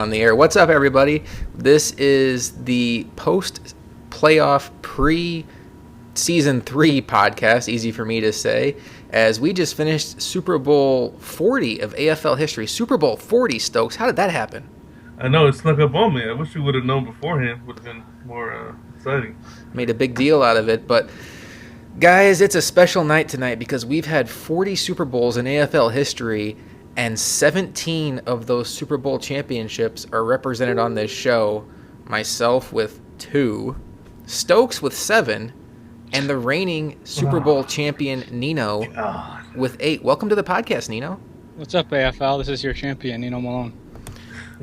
On the air. What's up, everybody? This is the post-playoff pre-season 3 podcast, easy for me to say, as we just finished Super Bowl 40 of AFL history. Super Bowl 40, Stokes. How did that happen? I know, it snuck up on me. I wish we would have known beforehand. Would have been more exciting. Made a big deal out of it, but guys, it's a special night tonight because we've had 40 Super Bowls in AFL history, and 17 of those Super Bowl championships are represented on this show. Myself with 2, Stokes with 7, and the reigning Super Bowl champion Nino with 8. Welcome to the podcast, Nino. What's up, AFL? This is your champion, Nino Malone.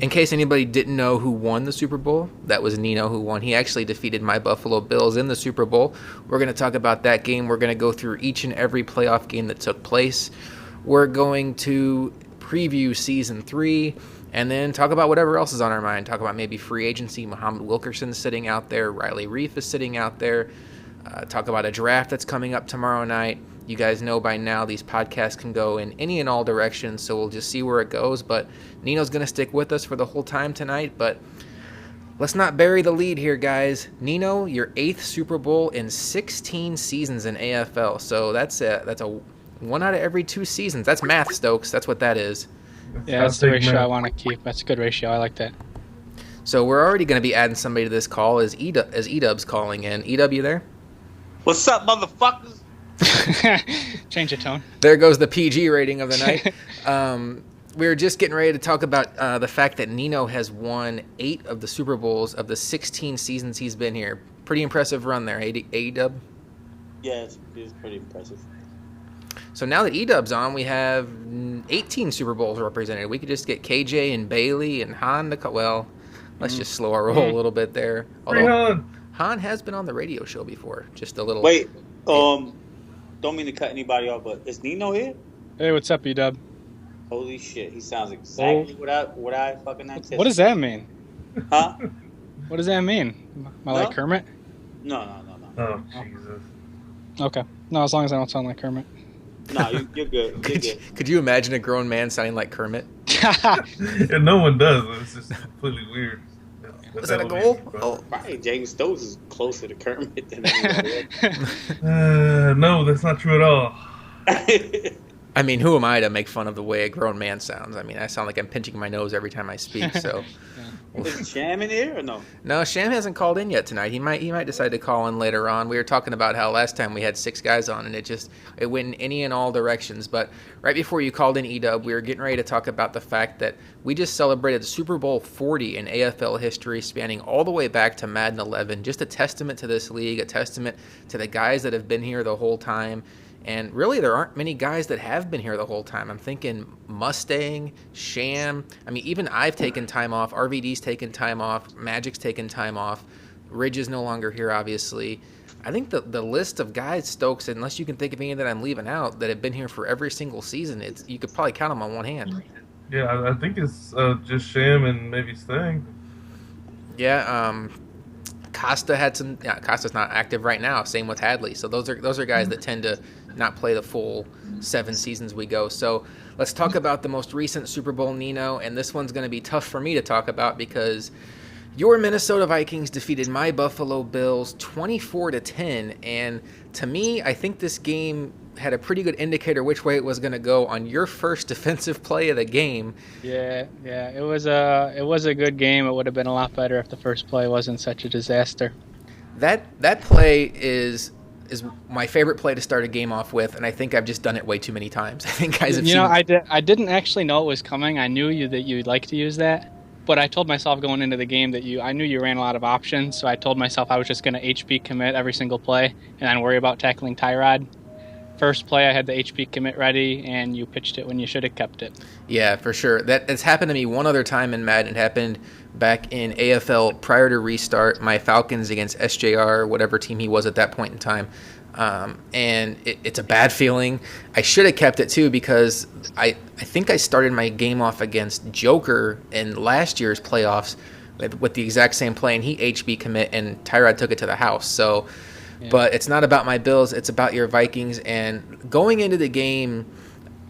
In case anybody didn't know who won the Super Bowl, that was Nino who won. He actually defeated my Buffalo Bills in the Super Bowl. We're going to talk about that game. We're going to go through each and every playoff game that took place. We're going to preview Season 3 and then talk about whatever else is on our mind. Talk about maybe free agency. Muhammad Wilkerson's sitting out there. Riley Reef is sitting out there. Talk about a draft that's coming up tomorrow night. You guys know by now these podcasts can go in any and all directions, so we'll just see where it goes. But Nino's going to stick with us for the whole time tonight. But let's not bury the lead here, guys. Nino, your 8th Super Bowl in 16 seasons in AFL. So that's a 1 out of every 2 seasons. That's math, Stokes. That's what that is. Yeah, that's the ratio I want to keep. That's a good ratio. I like that. So we're already going to be adding somebody to this call as Edub's calling in. Edub, you there? What's up, motherfuckers? Change the tone. There goes the PG rating of the night. We were just getting ready to talk about the fact that Nino has won 8 of the Super Bowls of the 16 seasons he's been here. Pretty impressive run there, Edub? Yeah, it's pretty impressive. So now that Edub's on, we have 18 Super Bowls represented. We could just get KJ and Bailey and Han to call. Well, let's just slow our roll a little bit there. Although Han has been on the radio show before. Just a little. Wait, don't mean to cut anybody off, but is Nino here? Hey, what's up, Edub? Holy shit, he sounds exactly what I fucking anticipated. What does that mean? Huh? What does that mean? Am I like Kermit? No. Oh, Jesus. Okay. No, as long as I don't sound like Kermit. No, you're good. You're good. Could you imagine a grown man sounding like Kermit? And no one does. It's just completely weird. Was that a goal? Oh. Right, James Stokes is closer to Kermit than anybody else. No, that's not true at all. I mean, who am I to make fun of the way a grown man sounds? I mean, I sound like I'm pinching my nose every time I speak. So, Is Sham in here or no? No, Sham hasn't called in yet tonight. He might decide to call in later on. We were talking about how last time we had 6 guys on, and it went in any and all directions. But right before you called in, Edub, we were getting ready to talk about the fact that we just celebrated Super Bowl 40 in AFL history, spanning all the way back to Madden 11. Just a testament to this league, a testament to the guys that have been here the whole time. And really, there aren't many guys that have been here the whole time. I'm thinking Mustang, Sham. I mean, even I've taken time off. RVD's taken time off. Magic's taken time off. Ridge is no longer here, obviously. I think the list of guys, Stokes, unless you can think of any that I'm leaving out, that have been here for every single season, you could probably count them on one hand. Yeah, I think it's just Sham and maybe Stang. Yeah, Costa had some. Yeah, Costa's not active right now. Same with Hadley. So those are guys that tend to not play the full 7 seasons we go. So let's talk about the most recent Super Bowl, Nino. And this one's going to be tough for me to talk about because your Minnesota Vikings defeated my Buffalo Bills 24-10. And to me, I think this game had a pretty good indicator which way it was going to go on your first defensive play of the game. Yeah, it was a good game. It would have been a lot better if the first play wasn't such a disaster. That play is my favorite play to start a game off with, and I think I've just done it way too many times. I think guys have seen. I didn't actually know it was coming. I knew that you'd like to use that, but I told myself going into the game that I knew you ran a lot of options, so I told myself I was just going to HB commit every single play and then worry about tackling Tyrod. First play, I had the HP commit ready, and you pitched it when you should have kept it. Yeah, for sure. That's happened to me one other time in Madden. It happened back in AFL prior to restart, my Falcons against SJR, whatever team he was at that point in time. And it's a bad feeling. I should have kept it, too, because I think I started my game off against Joker in last year's playoffs with the exact same play, and he HB commit, and Tyrod took it to the house. So... Yeah. But it's not about my Bills. It's about your Vikings. And going into the game,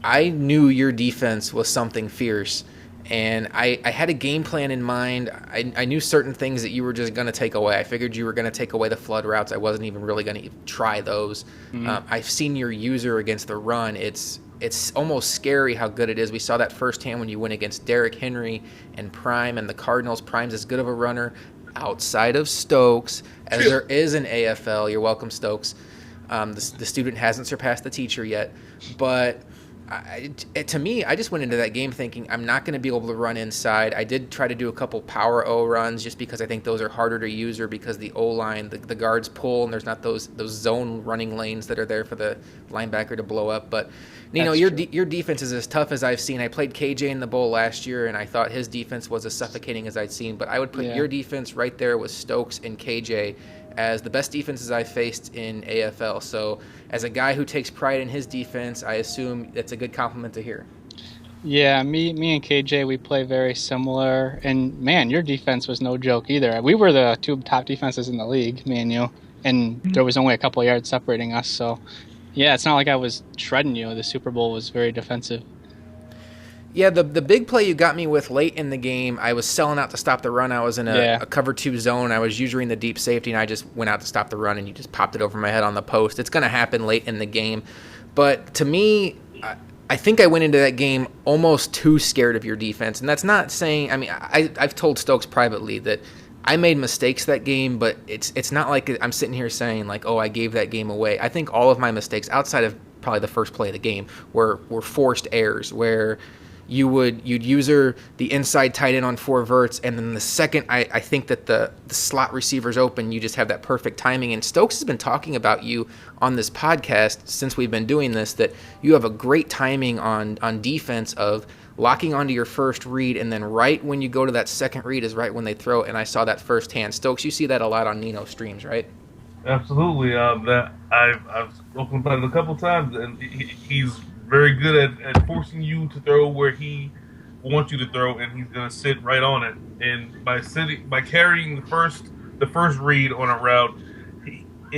I knew your defense was something fierce. And I had a game plan in mind. I knew certain things that you were just going to take away. I figured you were going to take away the flood routes. I wasn't even really going to try those. I've seen your user against the run. It's almost scary how good it is. We saw that firsthand when you went against Derrick Henry and Prime and the Cardinals. Prime's as good of a runner outside of Stokes as there is in AFL. You're welcome, Stokes. The student hasn't surpassed the teacher yet. But to me, I just went into that game thinking I'm not going to be able to run inside. I did try to do a couple power O runs just because I think those are harder to use, or because the O-line, the guards pull, and there's not those zone running lanes that are there for the linebacker to blow up. But Nino, your defense is as tough as I've seen. I played KJ in the bowl last year, and I thought his defense was as suffocating as I'd seen. But I would put your defense right there with Stokes and KJ as the best defenses I've faced in AFL. So as a guy who takes pride in his defense, I assume that's a good compliment to hear. Yeah, me and KJ, we play very similar. And, man, your defense was no joke either. We were the two top defenses in the league, me and you. And there was only a couple of yards separating us. So, yeah, it's not like I was shredding you. The Super Bowl was very defensive. Yeah, the big play you got me with late in the game, I was selling out to stop the run. I was in a cover 2 zone. I was using the deep safety, and I just went out to stop the run, and you just popped it over my head on the post. It's going to happen late in the game. But to me, I think I went into that game almost too scared of your defense. And that's not saying – I mean, I've told Stokes privately that I made mistakes that game, but it's not like I'm sitting here saying, like, oh, I gave that game away. I think all of my mistakes, outside of probably the first play of the game, were forced errors where – you'd user the inside tight end on 4 verts, and then the second I think that the slot receiver's open, you just have that perfect timing. And Stokes has been talking about you on this podcast since we've been doing this, that you have a great timing on defense of locking onto your first read, and then right when you go to that second read is right when they throw it, and I saw that firsthand. Stokes, you see that a lot on Nino streams, right? Absolutely. That I've spoken about it a couple times, and he's very good at forcing you to throw where he wants you to throw, and he's going to sit right on it. And by carrying the first read on a route,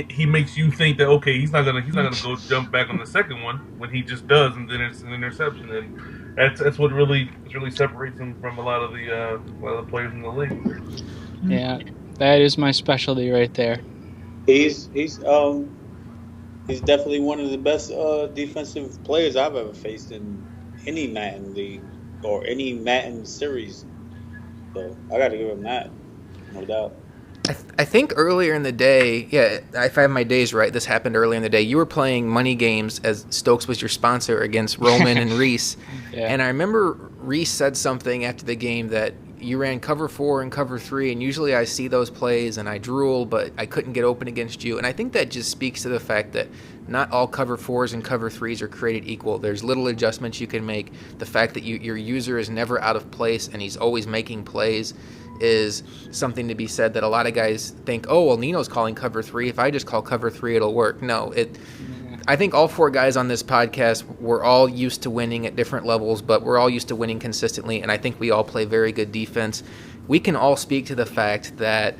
he makes you think that, okay, he's not gonna go jump back on the second one when he just does, and then it's an interception. And that's what really separates him from a lot of the players in the league. Yeah, that is my specialty right there. He's definitely one of the best defensive players I've ever faced in any Madden league or any Madden series. So I got to give him that, no doubt. I think earlier in the day, if I have my days right, this happened earlier in the day. You were playing money games as Stokes was your sponsor against Roman and Reese. And I remember Reese said something after the game that you ran cover 4 and cover 3, and usually I see those plays and I drool, but I couldn't get open against you. And I think that just speaks to the fact that not all cover 4s and cover 3s are created equal. There's little adjustments you can make. The fact that your user is never out of place and he's always making plays is something to be said, that a lot of guys think, oh, well, Nino's calling cover 3. If I just call cover 3, it'll work. No, I think all 4 guys on this podcast, we're all used to winning at different levels, but we're all used to winning consistently, and I think we all play very good defense. We can all speak to the fact that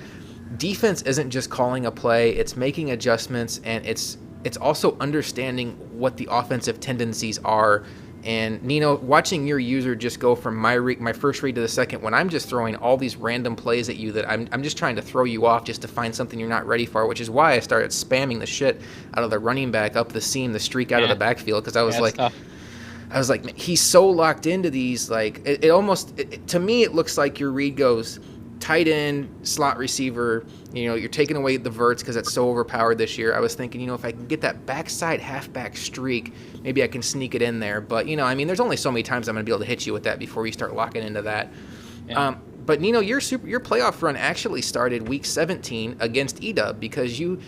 defense isn't just calling a play, it's making adjustments, and it's also understanding what the offensive tendencies are. And Nino, watching your user just go from my first read to the second, when I'm just throwing all these random plays at you that I'm just trying to throw you off just to find something you're not ready for, which is why I started spamming the shit out of the running back up the seam, the streak out of the backfield, because I was like, man, he's so locked into these. Like it almost to me, it looks like your read goes tight end, slot receiver. You're taking away the verts because it's so overpowered this year. I was thinking, if I can get that backside halfback streak, maybe I can sneak it in there. But, there's only so many times I'm going to be able to hit you with that before you start locking into that. Yeah. But, Nino, your playoff run actually started week 17 against Edub, because you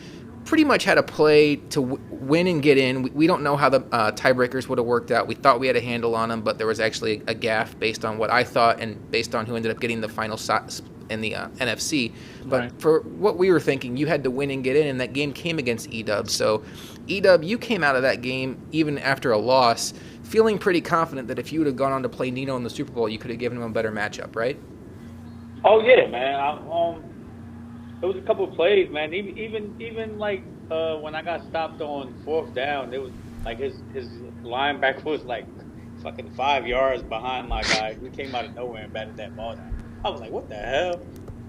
pretty much had a play to win and get in. We don't know how the tiebreakers would have worked out. We thought we had a handle on them, but there was actually a gaffe based on what I thought and based on who ended up getting the final in the NFC. But for what we were thinking, you had to win and get in, and that game came against Edub. So, Edub, you came out of that game, even after a loss, feeling pretty confident that if you would have gone on to play Nino in the Super Bowl, you could have given him a better matchup, right? Oh, yeah, man. There was a couple of plays, man. Even like when I got stopped on 4th down, it was like his linebacker was like fucking 5 yards behind my guy. He came out of nowhere and batted that ball down. I was like, what the hell?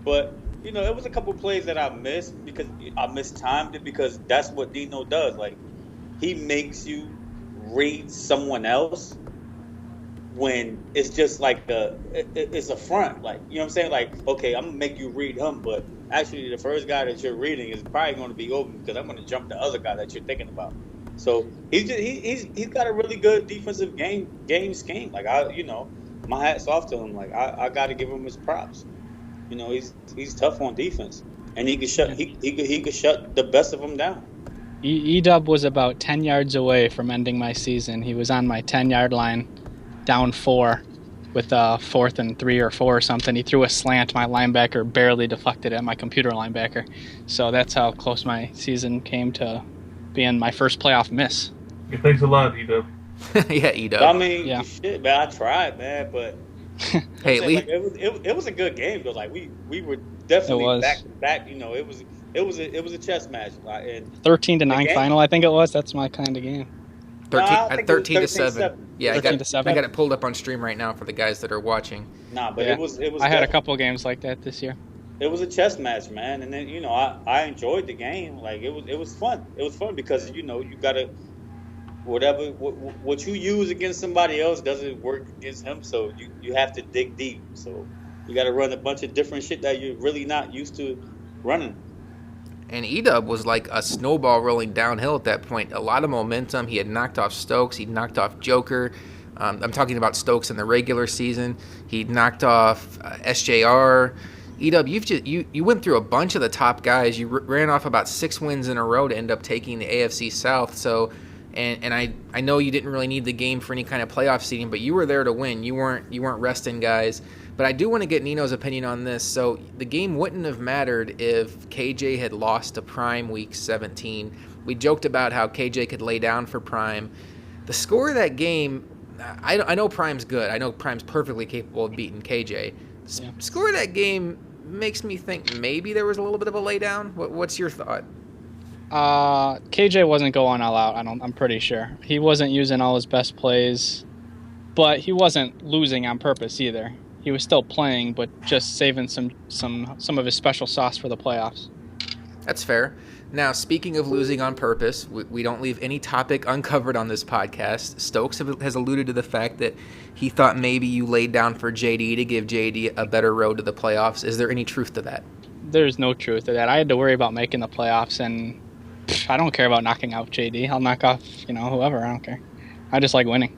But it was a couple plays that I missed because I mistimed it because that's what Nino does. Like, he makes you read someone else when it's just like it's a front. Like, you know what I'm saying? Like, okay, I'm gonna make you read him, but actually the first guy that you're reading is probably going to be open because I'm going to jump the other guy that you're thinking about. So he's got a really good defensive game scheme. Like, my hat's off to him. Like, I got to give him his props. He's tough on defense, and he could shut the best of them down. Edub was about 10 yards away from ending my season. He was on my 10-yard line, down 4, with 4th and 3 or 4 or something. He threw a slant. My linebacker barely deflected it, my computer linebacker. So that's how close my season came to being my first playoff miss. Yeah, thanks a lot, Edub. Yeah, Edub. I mean, shit, man. I tried, man, but hey, like, it was a good game though. Like, we were definitely back to back. It was a chess match. And 13-9 final, I think it was. That's my kind of game. 13-7. Yeah, 13-7. I got it pulled up on stream right now for the guys that are watching. Nah, but it was. I had a couple games like that this year. It was a chess match, man, and then I enjoyed the game. Like, it was fun. It was fun because you gotta what you use against somebody else doesn't work against him. So you have to dig deep. So you got to run a bunch of different shit that you're really not used to running. And Edub was like a snowball rolling downhill at that point. A lot of momentum. He had knocked off Stokes. He knocked off Joker. I'm talking about Stokes in the regular season. He knocked off SJR. Edub, you went through a bunch of the top guys. You ran off about 6 wins in a row to end up taking the AFC South. So, and I know you didn't really need the game for any kind of playoff seeding, but you were there to win. You weren't resting guys. But I do want to get Nino's opinion on this. So the game wouldn't have mattered if KJ had lost to Prime week 17. We joked about how KJ could lay down for Prime. The score of that game, I know Prime's good. I know Prime's perfectly capable of beating KJ. Yeah. Score of that game makes me think maybe there was a little bit of a laydown. What's your thought? KJ wasn't going all out. I'm pretty sure he wasn't using all his best plays, but he wasn't losing on purpose either. He was still playing, but just saving some of his special sauce for the playoffs. That's fair. Now, speaking of losing on purpose, we don't leave any topic uncovered on this podcast. Stokes has alluded to the fact that he thought maybe you laid down for JD to give JD a better road to the playoffs. Is there any truth to that? There's no truth to that. I had to worry about making the playoffs, and I don't care about knocking out JD. I'll knock off, whoever. I don't care. I just like winning.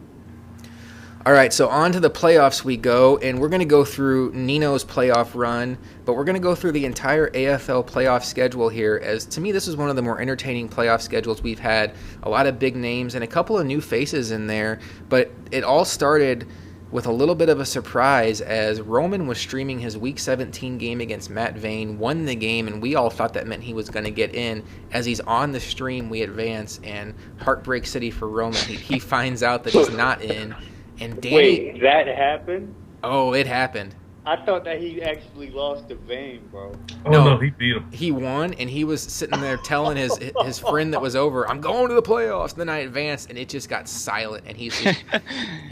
All right, so on to the playoffs we go, and we're going to go through Nino's playoff run, but we're going to go through the entire AFL playoff schedule here, as to me this is one of the more entertaining playoff schedules we've had. A lot of big names and a couple of new faces in there, but it all started with a little bit of a surprise as Roman was streaming his Week 17 game against Matt Vane, won the game, and we all thought that meant he was going to get in. As he's on the stream, we advance, and Heartbreak City for Roman. He finds out that he's not in. And Danny, wait, that happened? Oh, it happened. I thought that he actually lost to Vane, bro. Oh, no, he beat him. He won, and he was sitting there telling his friend that was over, I'm going to the playoffs. And then I advanced, and it just got silent. And he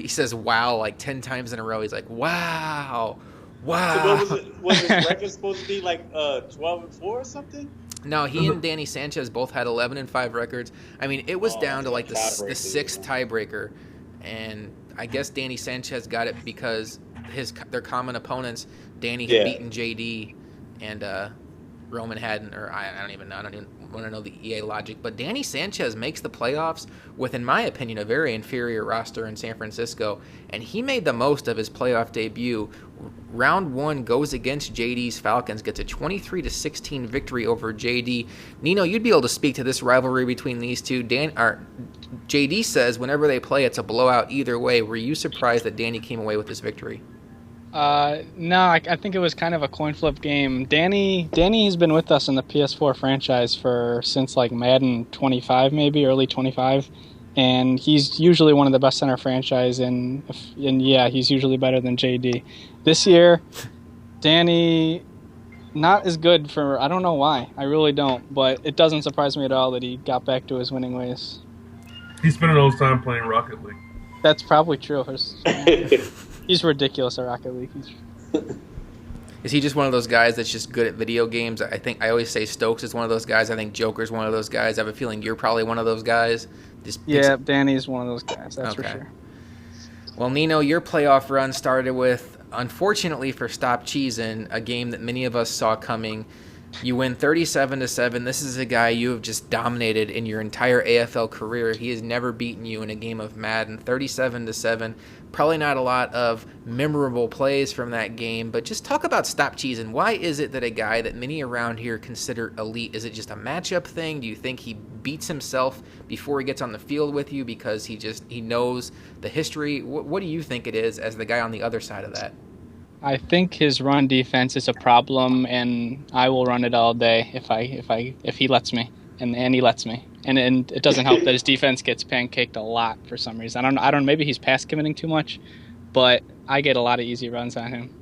says, wow, like 10 times in a row. He's like, wow. So what was it? Was his record supposed to be like 12-4 or something? No, he and Danny Sanchez both had 11-5 records. I mean, it was down to like the 6th tiebreaker. And I guess Danny Sanchez got it because their common opponents, Danny had beaten JD and Roman hadn't, or I don't even know. I don't even want to know the EA logic. But Danny Sanchez makes the playoffs with, in my opinion, a very inferior roster in San Francisco, and he made the most of his playoff debut. Round 1 goes against JD's Falcons, gets a 23-16 victory over JD. Nino, you'd be able to speak to this rivalry between these two. JD says whenever they play, it's a blowout either way. Were you surprised that Danny came away with this victory? No, I think it was kind of a coin flip game. Danny has been with us in the PS4 franchise since like Madden 25, maybe early 25, and he's usually one of the best in our franchise. And yeah, he's usually better than JD. This year, Danny not as good for I don't know why. I really don't, but it doesn't surprise me at all that he got back to his winning ways. He's spending all his time playing Rocket League. That's probably true. He's ridiculous at Rocket League. Is he just one of those guys that's just good at video games? I think I always say Stokes is one of those guys. I think Joker's one of those guys. I have a feeling you're probably one of those guys. Yeah, Danny's one of those guys. That's for sure. Well, Nino, your playoff run started with, unfortunately for Stop Cheesin', a game that many of us saw coming. You win 37-7. This is a guy you have just dominated in your entire AFL career. He has never beaten you in a game of Madden. 37-7. Probably not a lot of memorable plays from that game, but just talk about Stop Cheesin'. Why is it that a guy that many around here consider elite, is it just a matchup thing? Do you think he beats himself before he gets on the field with you because he knows the history? What do you think it is as the guy on the other side of that? I think his run defense is a problem, and I will run it all day if he lets me, and he lets me. And it doesn't help that his defense gets pancaked a lot for some reason. I don't. Maybe he's pass committing too much, but I get a lot of easy runs on him.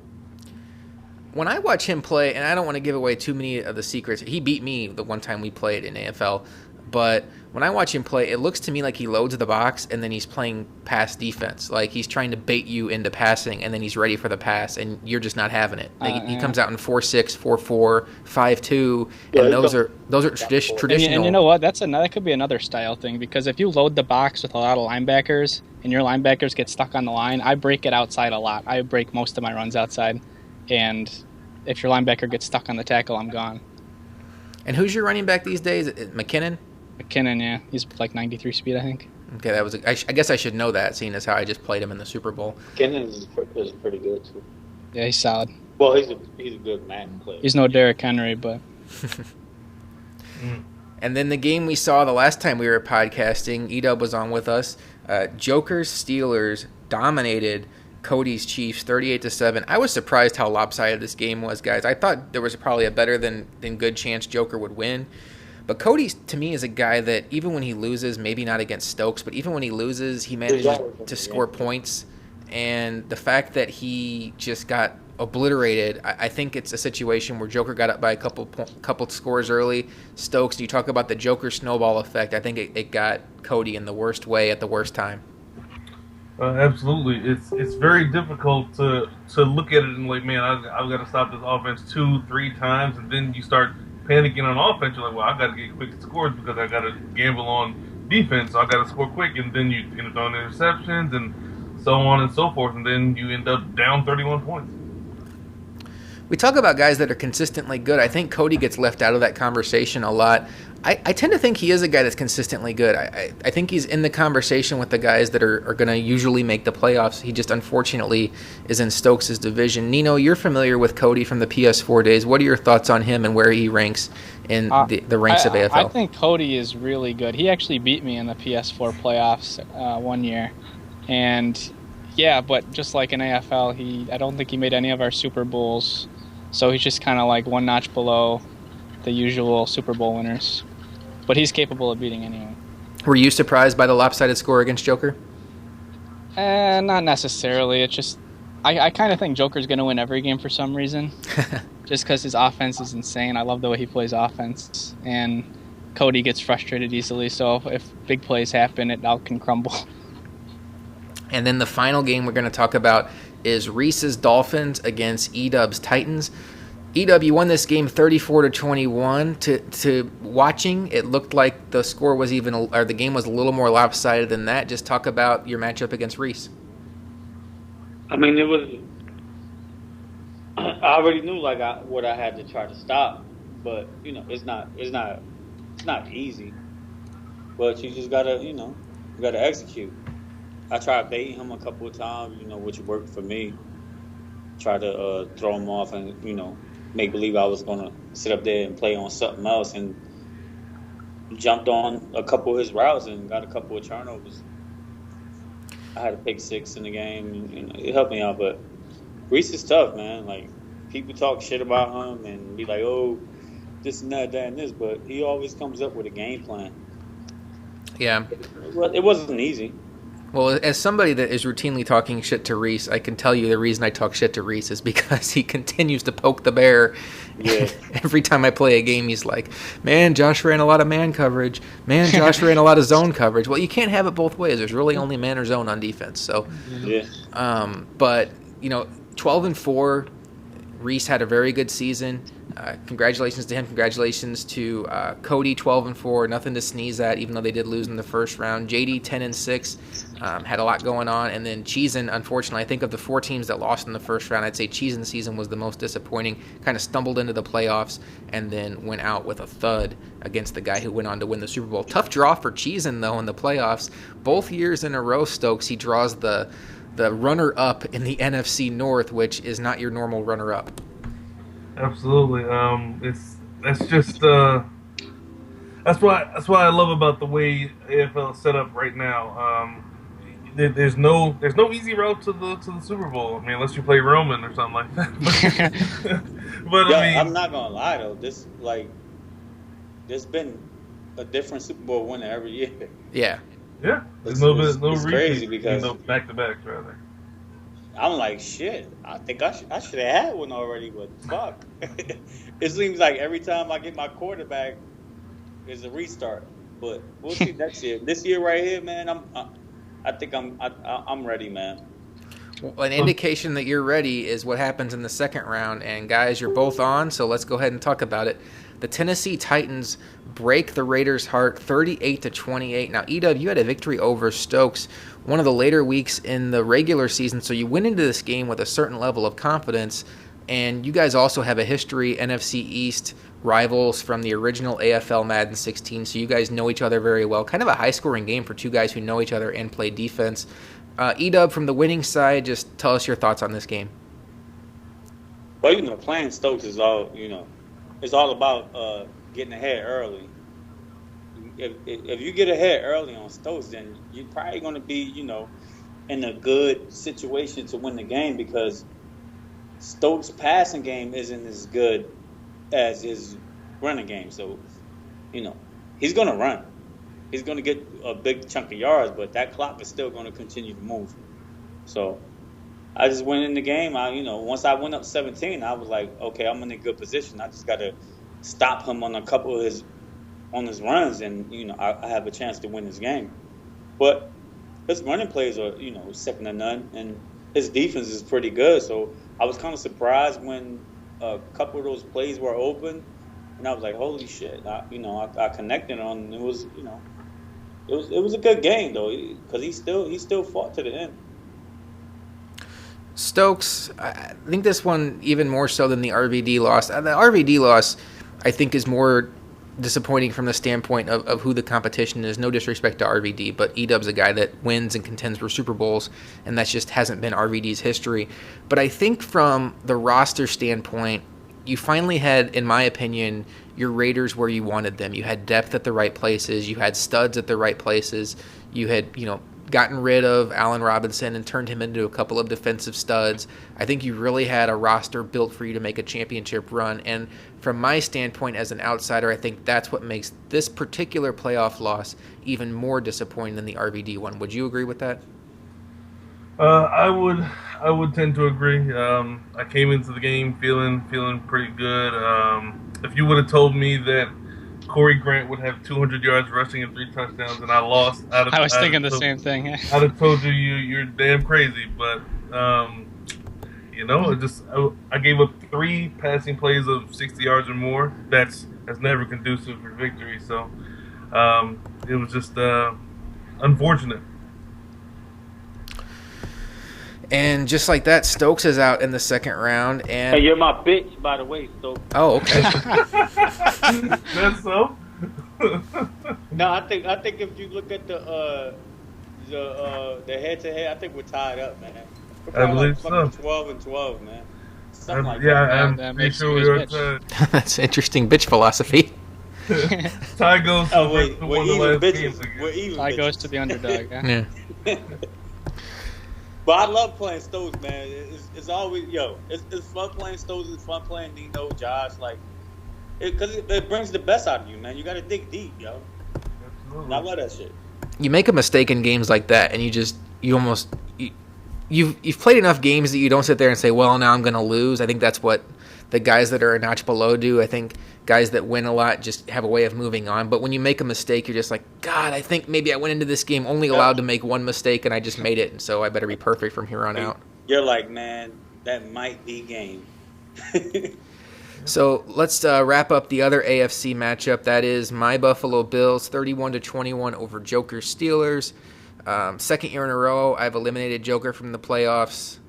When I watch him play, and I don't want to give away too many of the secrets, he beat me the one time we played in AFL. But when I watch him play, it looks to me like he loads the box and then he's playing pass defense. Like he's trying to bait you into passing and then he's ready for the pass and you're just not having it. He comes out in 4-6, 4-4, 5-2, and those are traditional. And you know what? That could be another style thing, because if you load the box with a lot of linebackers and your linebackers get stuck on the line, I break it outside a lot. I break most of my runs outside, and if your linebacker gets stuck on the tackle, I'm gone. And who's your running back these days? McKinnon? McKinnon, yeah. He's like 93 speed, I think. Okay, that was. I guess I should know that, seeing as how I just played him in the Super Bowl. McKinnon is pretty good, too. Yeah, he's solid. Well, he's a good Madden player. He's no Derrick Henry, but... And then the game we saw the last time we were podcasting, Edub was on with us. Joker's Steelers dominated Cody's Chiefs 38-7. I was surprised how lopsided this game was, guys. I thought there was probably a better than good chance Joker would win. But Cody, to me, is a guy that even when he loses, maybe not against Stokes, but even when he loses, he manages to score points. And the fact that he just got obliterated, I think it's a situation where Joker got up by a couple scores early. Stokes, you talk about the Joker snowball effect. I think it got Cody in the worst way at the worst time. Absolutely. It's very difficult to look at it and like, man, I've got to stop this offense 2-3 times, and then you start panicking on offense. You're like, well, I got to get quick scores because I got to gamble on defense. So I got to score quick, and then you end up throwing interceptions and so on and so forth, and then you end up down 31 points. We talk about guys that are consistently good. I think Cody gets left out of that conversation a lot. I tend to think he is a guy that's consistently good. I think he's in the conversation with the guys that are going to usually make the playoffs. He just unfortunately is in Stokes' division. Nino, you're familiar with Cody from the PS4 days. What are your thoughts on him and where he ranks in the ranks of AFL? I think Cody is really good. He actually beat me in the PS4 playoffs one year. And yeah, but just like in AFL, I don't think he made any of our Super Bowls. So he's just kind of like one notch below the usual Super Bowl winners. But he's capable of beating anyone. Were you surprised by the lopsided score against Joker? Not necessarily. It's just I kind of think Joker's going to win every game for some reason. Just because his offense is insane. I love the way he plays offense. And Cody gets frustrated easily. So if big plays happen, it all can crumble. And then the final game we're going to talk about is Reese's Dolphins against Edub's Titans. Edub, you won this game 34-21. To watching, it looked like the score was the game was a little more lopsided than that. Just talk about your matchup against Reese. I mean, it was. I already knew what I had to try to stop, but it's not easy. But you just gotta execute. I tried baiting him a couple of times, which worked for me. Try to throw him off and make believe I was gonna sit up there and play on something else, and jumped on a couple of his routes and got a couple of turnovers. I had a pick 6 in the game, and it helped me out. But Reese is tough, man. Like, people talk shit about him and be like, "Oh, this and that, and this," but he always comes up with a game plan. Yeah, it wasn't easy. Well, as somebody that is routinely talking shit to Reese, I can tell you the reason I talk shit to Reese is because he continues to poke the bear Yeah. Every time I play a game, he's like, man, Josh ran a lot of man coverage. Man, Josh ran a lot of zone coverage. Well, you can't have it both ways. There's really only man or zone on defense. So, Yeah. but, 12-4, Reese had a very good season. Congratulations to him. Congratulations to Cody, 12-4. Nothing to sneeze at, even though they did lose in the first round. JD, 10-6. Had a lot going on. And then Cheesin, unfortunately, I think of the 4 teams that lost in the first round, I'd say Cheesin's season was the most disappointing. Kind of stumbled into the playoffs and then went out with a thud against the guy who went on to win the Super Bowl. Tough draw for Cheesin, though, in the playoffs. Both years in a row, Stokes, he draws the runner-up in the NFC North, which is not your normal runner-up. Absolutely. That's what I love about the way AFL is set up right now. There's no easy route to the Super Bowl. I mean, unless you play Roman or something like that. But Yo, I mean, I'm not gonna lie though. There's been a different Super Bowl winner every year. Yeah. yeah, there's It's no reason, crazy because back to backs rather. I'm like, shit. I think I should have had one already, but fuck. It seems like every time I get my quarterback, it's a restart. But we'll see next year. This year right here, man, I think I'm ready, man. Well, an indication that you're ready is what happens in the second round. And guys, you're both on, so let's go ahead and talk about it. The Tennessee Titans break the Raiders' heart 38-28. Now, Edub, you had a victory over Stokes one of the later weeks in the regular season, so you went into this game with a certain level of confidence. And you guys also have a history, NFC East rivals from the original AFL Madden 16, so you guys know each other very well. Kind of a high-scoring game for two guys who know each other and play defense. Edub, from the winning side, just tell us your thoughts on this game. Well, playing Stokes is all, it's all about getting ahead early. If you get ahead early on Stokes, then you're probably going to be, in a good situation to win the game because Stokes' passing game isn't as good as his running game. So, he's going to run. He's going to get a big chunk of yards, but that clock is still going to continue to move. So, I just went in the game. Once I went up 17, I was like, okay, I'm in a good position. I just got to stop him on a couple of his runs, and I have a chance to win this game. But his running plays are second to none, and his defense is pretty good. So I was kind of surprised when a couple of those plays were open, and I was like, holy shit! I connected on. It was it was a good game though, because he still fought to the end. Stokes, I think this one even more so than the RVD loss. The RVD loss, I think, is more disappointing from the standpoint of who the competition is. No disrespect to RVD, but Edub's a guy that wins and contends for Super Bowls, and that just hasn't been RVD's history. But I think from the roster standpoint, you finally had, in my opinion, your Raiders where you wanted them. You had depth at the right places. You had studs at the right places. You had, gotten rid of Allen Robinson and turned him into a couple of defensive studs. I think you really had a roster built for you to make a championship run. And from my standpoint as an outsider, I think that's what makes this particular playoff loss even more disappointing than the RVD one. Would you agree with that? I would tend to agree. I came into the game feeling pretty good. If you would have told me that Corey Grant would have 200 yards rushing and 3 touchdowns, and I lost. I was thinking the same thing. I'd have told you're damn crazy, but I gave up 3 passing plays of 60 yards or more. That's never conducive for victory. So it was just unfortunate. And just like that, Stokes is out in the second round. And Hey, you're my bitch, by the way, Stokes. oh, okay. That's so. No, I think if you look at the head-to-head, I think we're tied up, man. We're I probably believe so. 12-12, man. Something like Yeah, that. I'm that pretty makes sure you we are his tied. That's interesting bitch philosophy. Tie goes to Oh, the we're one of the even last bitches. games again. We're even I bitches. goes to the underdog. Yeah. Yeah. But I love playing Stokes, man. It's always, it's fun playing Stokes. It's fun playing Nino, Josh, because it brings the best out of you, man. You got to dig deep, yo. Absolutely. And I love that shit. You make a mistake in games like that, and you've played enough games that you don't sit there and say, well, now I'm going to lose. I think that's what the guys that are a notch below do. I think guys that win a lot just have a way of moving on. But when you make a mistake, you're just like, God, I think maybe I went into this game only allowed to make one mistake, and I just made it, and so I better be perfect from here on out. You're like, man, that might be game. So let's wrap up the other AFC matchup. That is my Buffalo Bills, 31-21 over Joker Steelers. Second year in a row, I've eliminated Joker from the playoffs.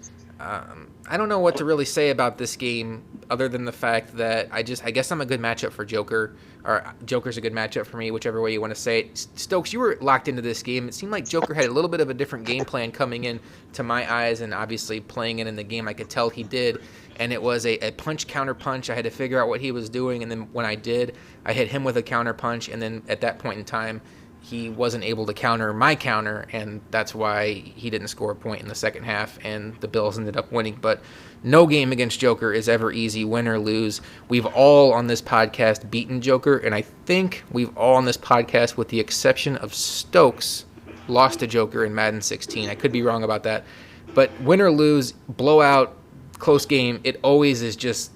I don't know what to really say about this game other than the fact that I guess I'm a good matchup for Joker, or Joker's a good matchup for me, whichever way you want to say it. Stokes, you were locked into this game. It seemed like Joker had a little bit of a different game plan coming in to my eyes, and obviously playing it in the game, I could tell he did. And it was a punch counter punch. I had to figure out what he was doing, and then when I did, I hit him with a counter punch, and then at that point in time, he wasn't able to counter my counter, and that's why he didn't score a point in the second half, and the Bills ended up winning. But no game against Joker is ever easy, win or lose. We've all on this podcast beaten Joker, and I think we've all on this podcast, with the exception of Stokes, lost to Joker in Madden 16. I could be wrong about that. But win or lose, blowout, close game, it always is just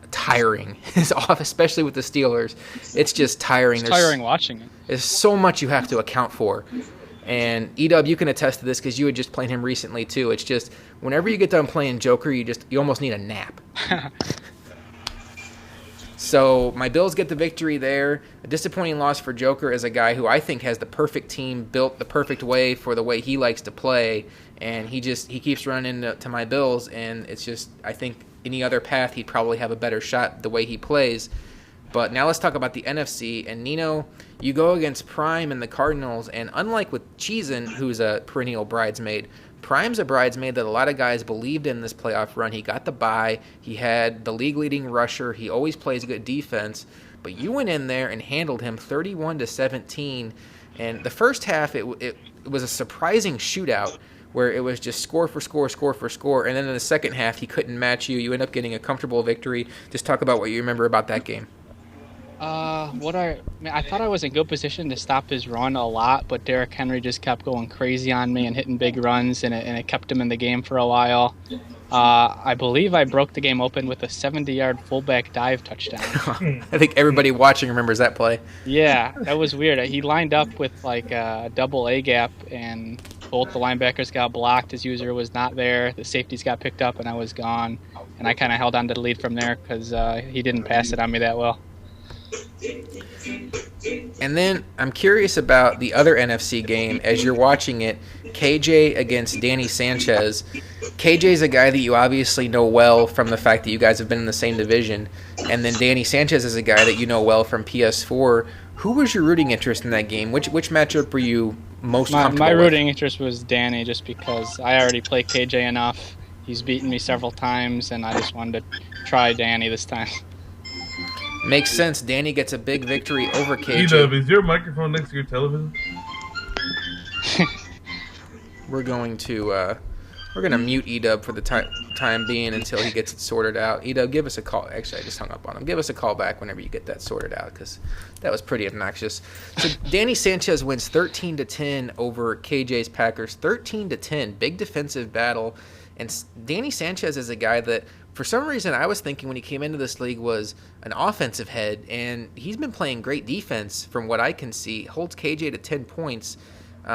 tiring. It's off, especially with the Steelers. It's just tiring. It's tiring watching it. There's so much you have to account for. And Edub, you can attest to this because you had just played him recently too. It's just whenever you get done playing Joker, you almost need a nap. So my Bills get the victory there. A disappointing loss for Joker as a guy who I think has the perfect team built the perfect way for the way he likes to play, and he keeps running into my Bills, and it's just, I think any other path he'd probably have a better shot the way he plays. But now let's talk about the NFC. And Nino, you go against Prime and the Cardinals, and unlike with Cheesin, who's a perennial bridesmaid, Prime's a bridesmaid that a lot of guys believed in this playoff run. He got the bye. He had the league-leading rusher. He always plays good defense. But you went in there and handled him 31-17. And the first half, it was a surprising shootout where it was just score for score, score for score. And then in the second half, he couldn't match you. You end up getting a comfortable victory. Just talk about what you remember about that game. I thought I was in good position to stop his run a lot, but Derrick Henry just kept going crazy on me and hitting big runs, and it kept him in the game for a while. I believe I broke the game open with a 70-yard fullback dive touchdown. I think everybody watching remembers that play. Yeah, that was weird. He lined up with like a double A gap, and both the linebackers got blocked. His user was not there. The safeties got picked up, and I was gone. And I kind of held on to the lead from there because he didn't pass it on me that well. And then I'm curious about the other NFC game. As you're watching it, KJ against Danny Sanchez. KJ's a guy that you obviously know well from the fact that you guys have been in the same division. And then Danny Sanchez is a guy that you know well from PS4. Who was your rooting interest in that game? Which matchup were you most comfortable with? My rooting interest was Danny, just because I already played KJ enough. He's beaten me several times, and I just wanted to try Danny this time. Makes sense. Danny gets a big victory over KJ. Edub, is your microphone next to your television? We're going to mute Edub for the time being until he gets it sorted out. Edub, give us a call. Actually, I just hung up on him. Give us a call back whenever you get that sorted out, because that was pretty obnoxious. So Danny Sanchez wins 13-10 over KJ's Packers. 13-10, big defensive battle. And Danny Sanchez is a guy that, for some reason, I was thinking when he came into this league was an offensive head, and he's been playing great defense from what I can see. Holds KJ to 10 points.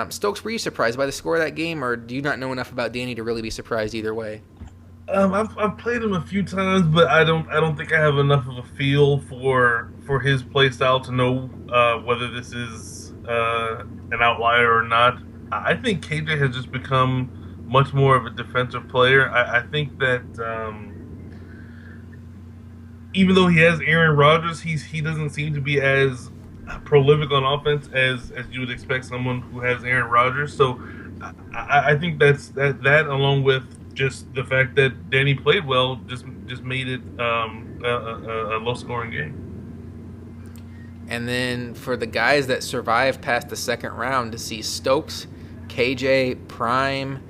Stokes, were you surprised by the score of that game, or do you not know enough about Danny to really be surprised either way? I've played him a few times, but I don't think I have enough of a feel for his play style to know whether this is an outlier or not. I think KJ has just become much more of a defensive player. I think that even though he has Aaron Rodgers, he doesn't seem to be as prolific on offense as you would expect someone who has Aaron Rodgers. So I think that along with just the fact that Danny played well just made it a low scoring game. And then for the guys that survived past the second round, to see Stokes, KJ, Prime,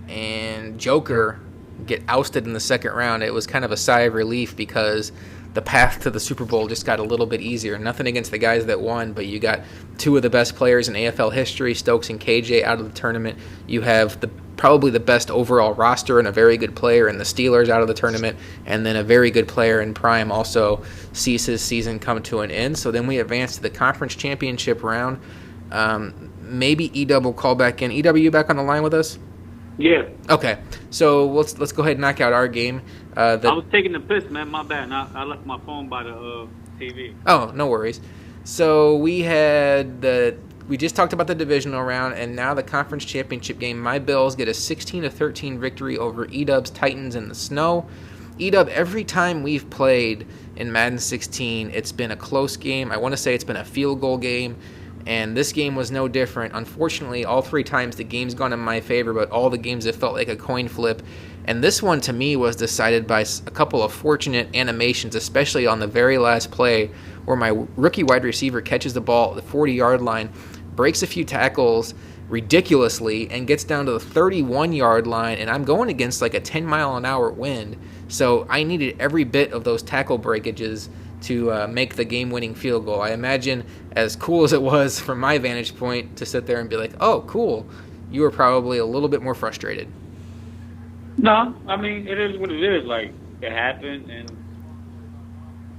and Joker get ousted in the second round, it was kind of a sigh of relief because the path to the Super Bowl just got a little bit easier. Nothing against the guys that won, but you got two of the best players in AFL history, Stokes and KJ, out of the tournament. You have probably the best overall roster and a very good player in the Steelers out of the tournament, and then a very good player in Prime also sees his season come to an end. So then we advance to the conference championship round. Maybe Edub will call back in. Edub, are you back on the line with us? Yeah. Okay, so let's go ahead and knock out our game. I was taking the piss, man. My bad. I left my phone by the TV. Oh, no worries. So we just talked about the divisional round, and now the conference championship game. My Bills get a 16-13 victory over Edub's Titans in the snow. Edub, every time we've played in Madden 16, it's been a close game. I want to say it's been a field goal game, and this game was no different. Unfortunately, all 3 times the game's gone in my favor, but all the games have felt like a coin flip. And this one, to me, was decided by a couple of fortunate animations, especially on the very last play where my rookie wide receiver catches the ball at the 40-yard line, breaks a few tackles ridiculously, and gets down to the 31-yard line, and I'm going against like a 10-mile-an-hour wind. So I needed every bit of those tackle breakages to make the game-winning field goal. I imagine, as cool as it was from my vantage point to sit there and be like, oh, cool, you were probably a little bit more frustrated. No, I mean, it is what it is. Like, it happened, and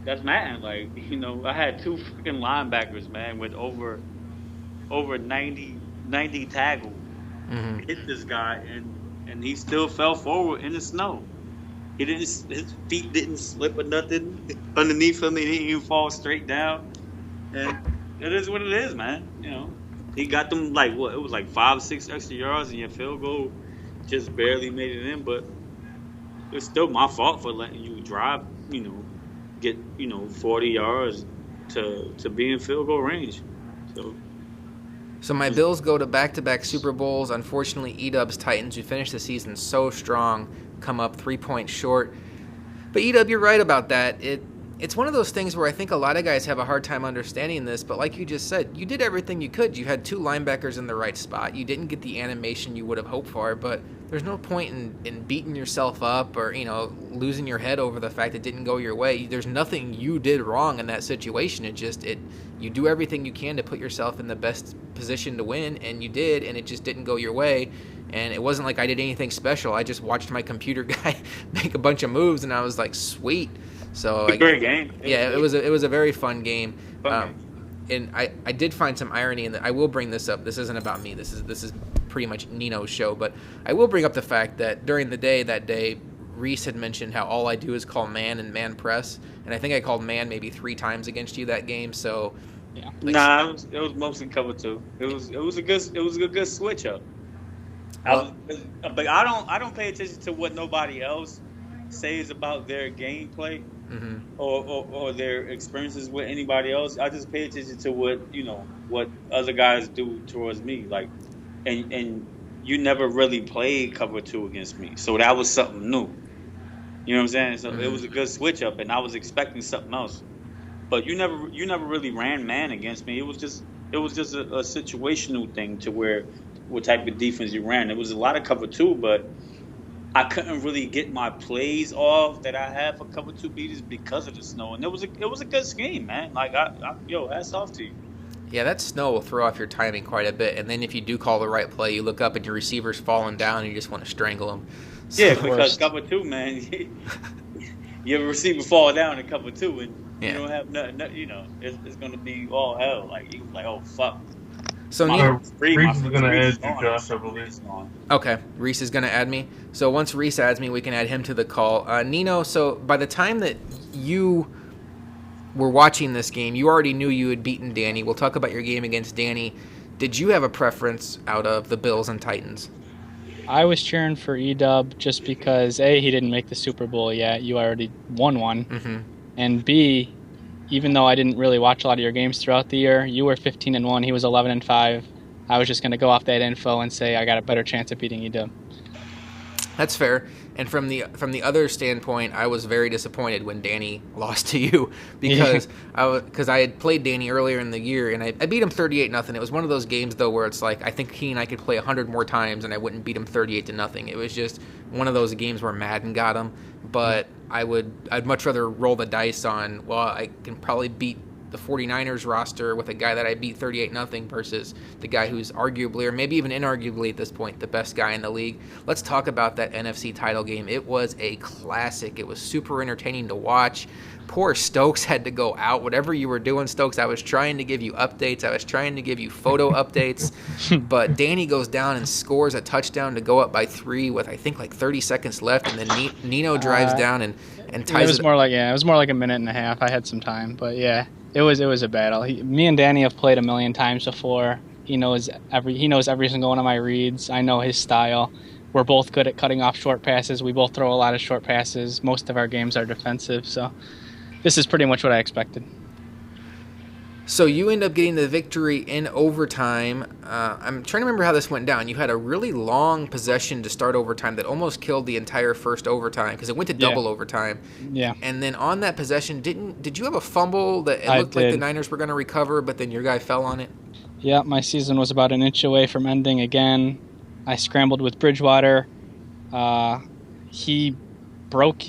that's Madden. Like, I had 2 freaking linebackers, man, with over 90 tackles. Hit this guy, and he still fell forward in the snow. His feet didn't slip or nothing underneath him. He didn't even fall straight down. And it is what it is, man. He got them it was like 5-6 extra yards, and your field goal just barely made it in. But it's still my fault for letting you drive, get 40 yards to be in field goal range. So my Bills go to back-to-back Super Bowls. Unfortunately, Edub's Titans, who finished the season so strong, come up 3 points short. But Edub, you're right about that. It's one of those things where I think a lot of guys have a hard time understanding this, but like you just said, you did everything you could. You had 2 linebackers in the right spot. You didn't get the animation you would have hoped for, but there's no point in beating yourself up or, losing your head over the fact it didn't go your way. There's nothing you did wrong in that situation. You do everything you can to put yourself in the best position to win, and you did, and it just didn't go your way. And it wasn't like I did anything special. I just watched my computer guy make a bunch of moves, and I was like, sweet. So a great game. It was a very fun game. And I did find some irony in that. I will bring this up. This isn't about me. This is pretty much Nino's show. But I will bring up the fact that during the day that day, Reese had mentioned how all I do is call man and man press, and I think I called man maybe 3 times against you that game. So yeah, it was mostly cover 2. It was a good switch up. But I don't pay attention to what nobody else says about their gameplay or their experiences with anybody else. I just pay attention to what other guys do towards me. Like, and you never really played cover 2 against me, so that was something new. You know what I'm saying? So it was a good switch up, and I was expecting something else. But you never really ran man against me. It was just a situational thing to where what type of defense you ran. It was a lot of cover 2, but I couldn't really get my plays off that I had for cover 2 beaters because of the snow. And it was a good scheme, man. Like hats off to you. Yeah, that snow will throw off your timing quite a bit. And then if you do call the right play, you look up and your receiver's falling down and you just want to strangle him. So, yeah, because cover 2, man, you have a receiver fall down in cover 2 and you don't have nothing, it's going to be all hell. Like, you like, oh, fuck. So Reese is going to add you, Josh, I believe. Okay, Reese is going to add me. So once Reese adds me, we can add him to the call. Nino, so by the time that you were watching this game, you already knew you had beaten Danny. We'll talk about your game against Danny. Did you have a preference out of the Bills and Titans? I was cheering for Edub just because, A, he didn't make the Super Bowl yet. You already won one. And B, even though I didn't really watch a lot of your games throughout the year, you were 15-1, he was 11-5. I was just going to go off that info and say I got a better chance of beating Edub. That's fair. And from the other standpoint, I was very disappointed when Danny lost to you because I had played Danny earlier in the year and I beat him 38-0. It was one of those games though where it's like I think he and I could play 100 more times and I wouldn't beat him 38-0. It was just one of those games where Madden got him. But I'd much rather roll the dice on, well, I can probably beat the 49ers roster with a guy that I beat 38-0 versus the guy who's arguably, or maybe even inarguably at this point, the best guy in the league. Let's talk about that NFC title game. It was a classic. It was super entertaining to watch. Poor Stokes had to go out. Whatever you were doing, Stokes, I was trying to give you updates. I was trying to give you photo updates. But Danny goes down and scores a touchdown to go up by 3 with, I think, like 30 seconds left. And then Nino drives down and ties it. Was more like it was more like a minute and a half. I had some time. But, yeah, it was a battle. Me and Danny have played a million times before. He knows every single one of my reads. I know his style. We're both good at cutting off short passes. We both throw a lot of short passes. Most of our games are defensive, so this is pretty much what I expected. So you end up getting the victory in overtime. I'm trying to remember how this went down. You had a really long possession to start overtime that almost killed the entire first overtime because it went to double overtime. Yeah. And then on that possession, did you have a fumble that it looked like the Niners were going to recover, but then your guy fell on it? Yeah, my season was about an inch away from ending again. I scrambled with Bridgewater. He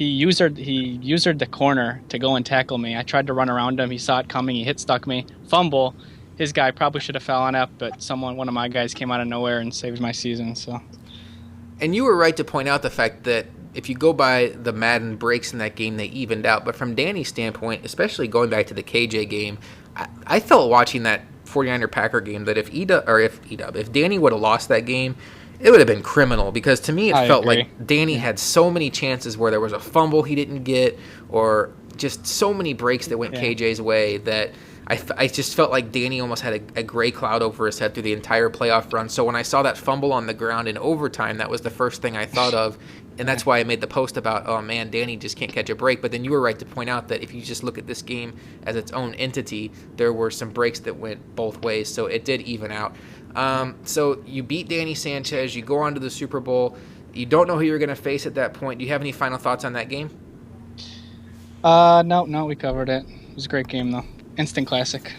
used the corner to go and tackle me. I tried to run around him. He saw it coming. He stuck me. Fumble. His guy probably should have fell on it, but one of my guys came out of nowhere and saved my season. So. And you were right to point out the fact that if you go by the Madden breaks in that game, they evened out. But from Danny's standpoint, especially going back to the KJ game, I felt watching that 49er Packer game that if Danny would have lost that game, it would have been criminal because to me it felt like Danny had so many chances where there was a fumble he didn't get or just so many breaks that went KJ's way that I just felt like Danny almost had a gray cloud over his head through the entire playoff run. So when I saw that fumble on the ground in overtime, that was the first thing I thought of. And that's why I made the post about, oh, man, Danny just can't catch a break. But then you were right to point out that if you just look at this game as its own entity, there were some breaks that went both ways. So it did even out. So you beat Danny Sanchez. You go on to the Super Bowl. You don't know who you're going to face at that point. Do you have any final thoughts on that game? No, we covered it. It was a great game, though. Instant classic.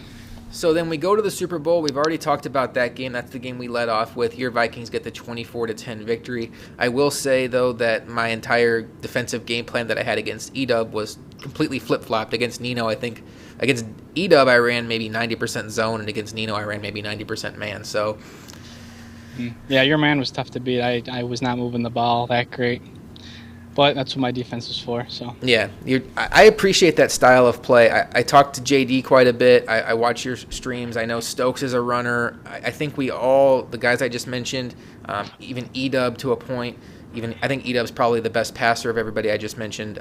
So then we go to the Super Bowl. We've already talked about that game. That's the game we led off with. Your Vikings get the 24-10 victory. I will say, though, that my entire defensive game plan that I had against Edub was completely flip-flopped. Against Nino, I think, against Edub, I ran maybe 90% zone, and against Nino, I ran maybe 90% man. So, yeah, your man was tough to beat. I was not moving the ball that great. But that's what my defense is for. So yeah, I appreciate that style of play. I talked to JD quite a bit. I watch your streams. I know Stokes is a runner. I think we all, the guys I just mentioned, even Edub to a point. Even I think Edub's probably the best passer of everybody I just mentioned.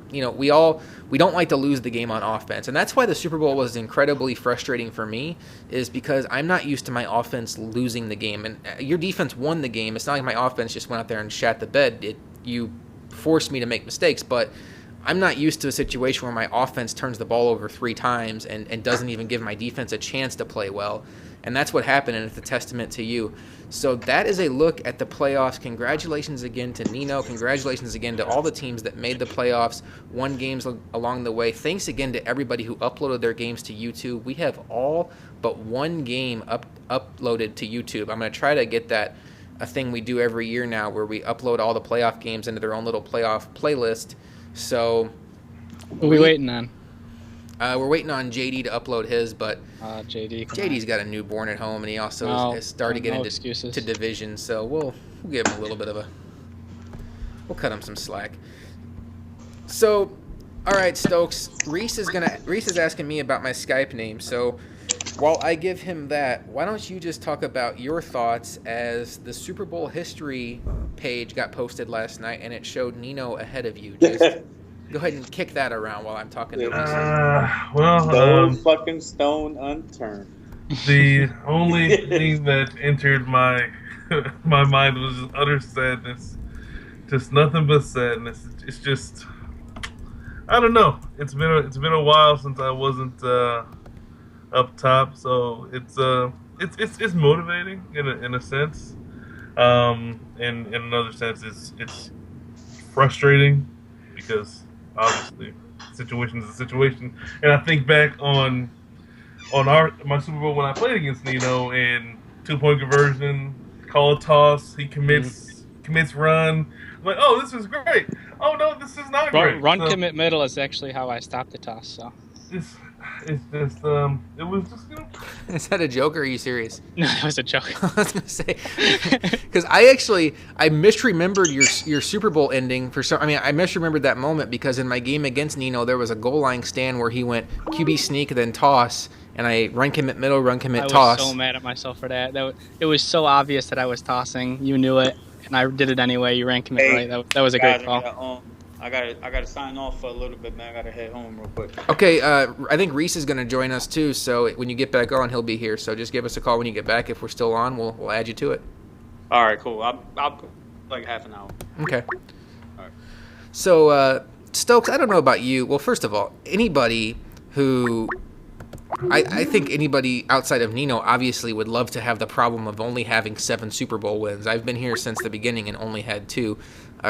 We don't like to lose the game on offense, and that's why the Super Bowl was incredibly frustrating for me. Is because I'm not used to my offense losing the game, and your defense won the game. It's not like my offense just went out there and shat the bed. You forced me to make mistakes, but I'm not used to a situation where my offense turns the ball over 3 times and doesn't even give my defense a chance to play well. And that's what happened, and it's a testament to you. So that is a look at the playoffs. Congratulations again to Nino. Congratulations again to all the teams that made the playoffs, won games along the way. Thanks again to everybody who uploaded their games to YouTube. We have all but one game uploaded to YouTube. I'm going to try to get that a thing we do every year now where we upload all the playoff games into their own little playoff playlist. So what are we waiting on? We're waiting on JD to upload his, but JD's got a newborn at home, and he also has started to get into division, so we'll give him a little bit of we'll cut him some slack. So, all right, Stokes, Reese is asking me about my Skype name, so while I give him that, why don't you just talk about your thoughts as the Super Bowl history page got posted last night and it showed Nino ahead of you. Just go ahead and kick that around while I'm talking to Reese. No fucking stone unturned. The only thing that entered my mind was just utter sadness. Just nothing but sadness. It's just, I don't know. It's been a while since I wasn't up top, so it's motivating in a sense. In another sense, it's frustrating because obviously situation is a situation. And I think back on my Super Bowl when I played against Nino and 2-point conversion, call a toss, he commits run. I'm like, oh, this is great. Oh no, this is not great. Run commit middle is actually how I stopped the toss. So it's just it was just Is that a joke or are you serious? No, that was a joke. I was gonna say because I misremembered your Super Bowl ending for some. I mean, I misremembered that moment because in my game against Nino, there was a goal line stand where he went QB sneak then toss, and I run commit middle, run commit toss. I was so mad at myself for that. It was so obvious that I was tossing. You knew it, and I did it anyway. You ran commit right. That was a great call. I gotta sign off for a little bit, man. I gotta head home real quick. Okay, I think Reese is going to join us too. So when you get back on, he'll be here. So just give us a call when you get back. If we're still on, we'll add you to it. All right, cool. I'll put like half an hour. Okay. All right. So Stokes, I don't know about you. Well, first of all, anybody who I think anybody outside of Nino obviously would love to have the problem of only having 7 Super Bowl wins. I've been here since the beginning and only had 2.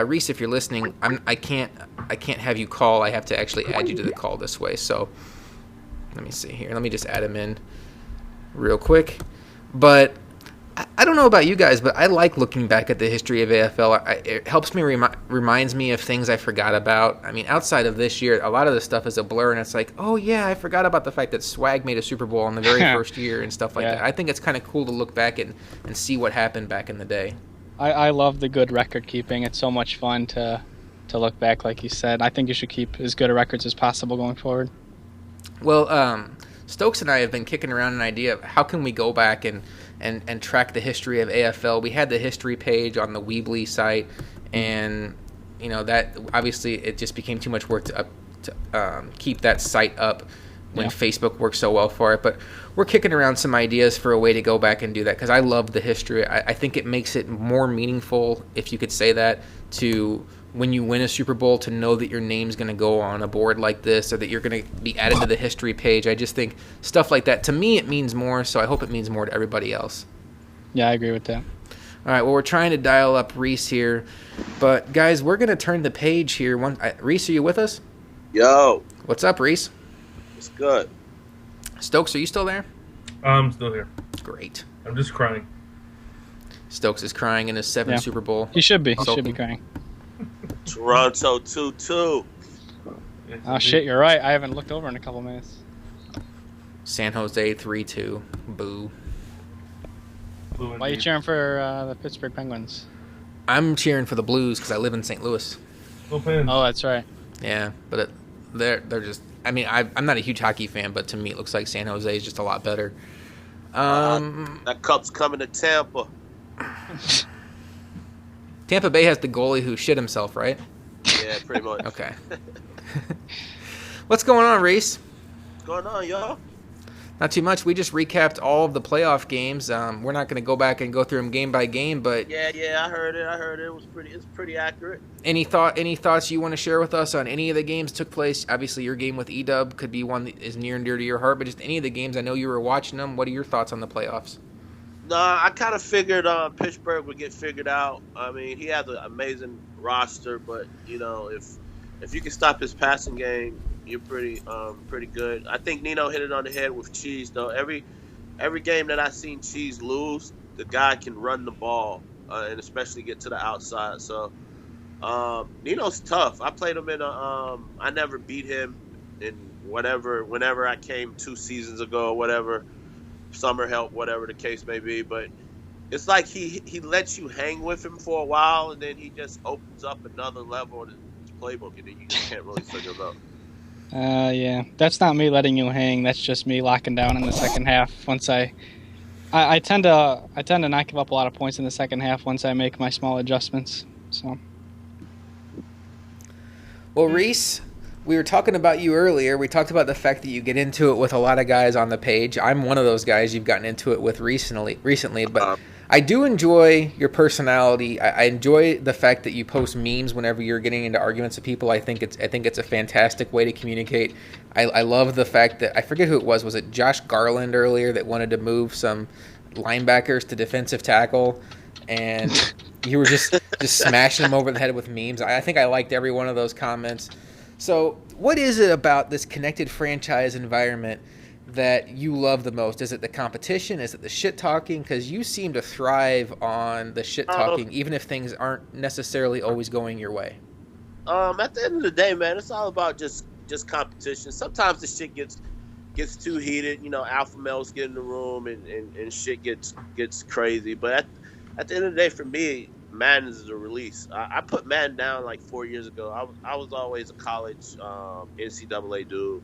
Reese, if you're listening, I can't have you call. I have to actually add you to the call this way. So let me see here. Let me just add him in real quick. But I don't know about you guys, but I like looking back at the history of AFL. It helps me reminds me of things I forgot about. I mean, outside of this year, a lot of the stuff is a blur, and it's like, oh yeah, I forgot about the fact that Swag made a Super Bowl in the very first year and stuff like that. I think it's kind of cool to look back and see what happened back in the day. I love the good record keeping. It's so much fun to look back, like you said. I think you should keep as good a records as possible going forward. Well, Stokes and I have been kicking around an idea of how can we go back and track the history of AFL. We had the history page on the Weebly site, and you know that obviously it just became too much work to keep that site up when Facebook works so well for it. But we're kicking around some ideas for a way to go back and do that because I love the history. I think it makes it more meaningful, if you could say that, to when you win a Super Bowl to know that your name's going to go on a board like this or that you're going to be added to the history page. I just think stuff like that, to me, it means more, so I hope it means more to everybody else. Yeah, I agree with that. All right, well, we're trying to dial up Reese here. But, guys, we're going to turn the page here. Reese, are you with us? Yo. What's up, Reese? It's good. Stokes, are you still there? I'm still here. Great. I'm just crying. Stokes is crying in his 7th Super Bowl. He should be. He should be crying. Toronto 2-2. Oh, shit, you're right. I haven't looked over in a couple minutes. San Jose 3-2. Boo. Why are you cheering for the Pittsburgh Penguins? I'm cheering for the Blues because I live in St. Louis. Go Pens. Oh, that's right. Yeah, but they're just... I mean, I'm not a huge hockey fan, but to me it looks like San Jose is just a lot better. That cup's coming to Tampa. Tampa Bay has the goalie who shit himself, right? Yeah, pretty much. Okay. What's going on, Reese? What's going on, y'all? Not too much. We just recapped all of the playoff games. We're not going to go back and go through them game by game, but yeah, I heard it. It's pretty accurate. Any thoughts you want to share with us on any of the games that took place? Obviously, your game with Edub could be one that is near and dear to your heart, but just any of the games. I know you were watching them. What are your thoughts on the playoffs? No, I kind of figured Pittsburgh would get figured out. I mean, he has an amazing roster, but you know, if you can stop his passing game, you're pretty good. I think Nino hit it on the head with Cheese, though. Every game that I've seen Cheese lose, the guy can run the ball and especially get to the outside. So Nino's tough. I played him in I never beat him in whenever I came 2 seasons ago or whatever, summer help, whatever the case may be. But it's like he lets you hang with him for a while, and then he just opens up another level in his playbook, and then you just can't really figure him out. Yeah, that's not me letting you hang. That's just me locking down in the second half. Once I tend to not give up a lot of points in the second half once I make my small adjustments. So, well, Reese, we were talking about you earlier. We talked about the fact that you get into it with a lot of guys on the page. I'm one of those guys you've gotten into it with recently, but I do enjoy your personality. I enjoy the fact that you post memes whenever you're getting into arguments with people. I think it's a fantastic way to communicate. I love the fact that I forget who it was. Was it Josh Garland earlier that wanted to move some linebackers to defensive tackle, and you were just smashing them over the head with memes. I think I liked every one of those comments. So, what is it about this connected franchise environment that you love the most? Is it the competition? Is it the shit talking? Because you seem to thrive on the shit talking, even if things aren't necessarily always going your way. At the end of the day, man, it's all about just just competition. Sometimes the shit gets too heated. You know, alpha males get in the room and shit gets crazy. But at the end of the day, for me, Madden is a release. I put Madden down like 4 years ago. I was always a college NCAA dude.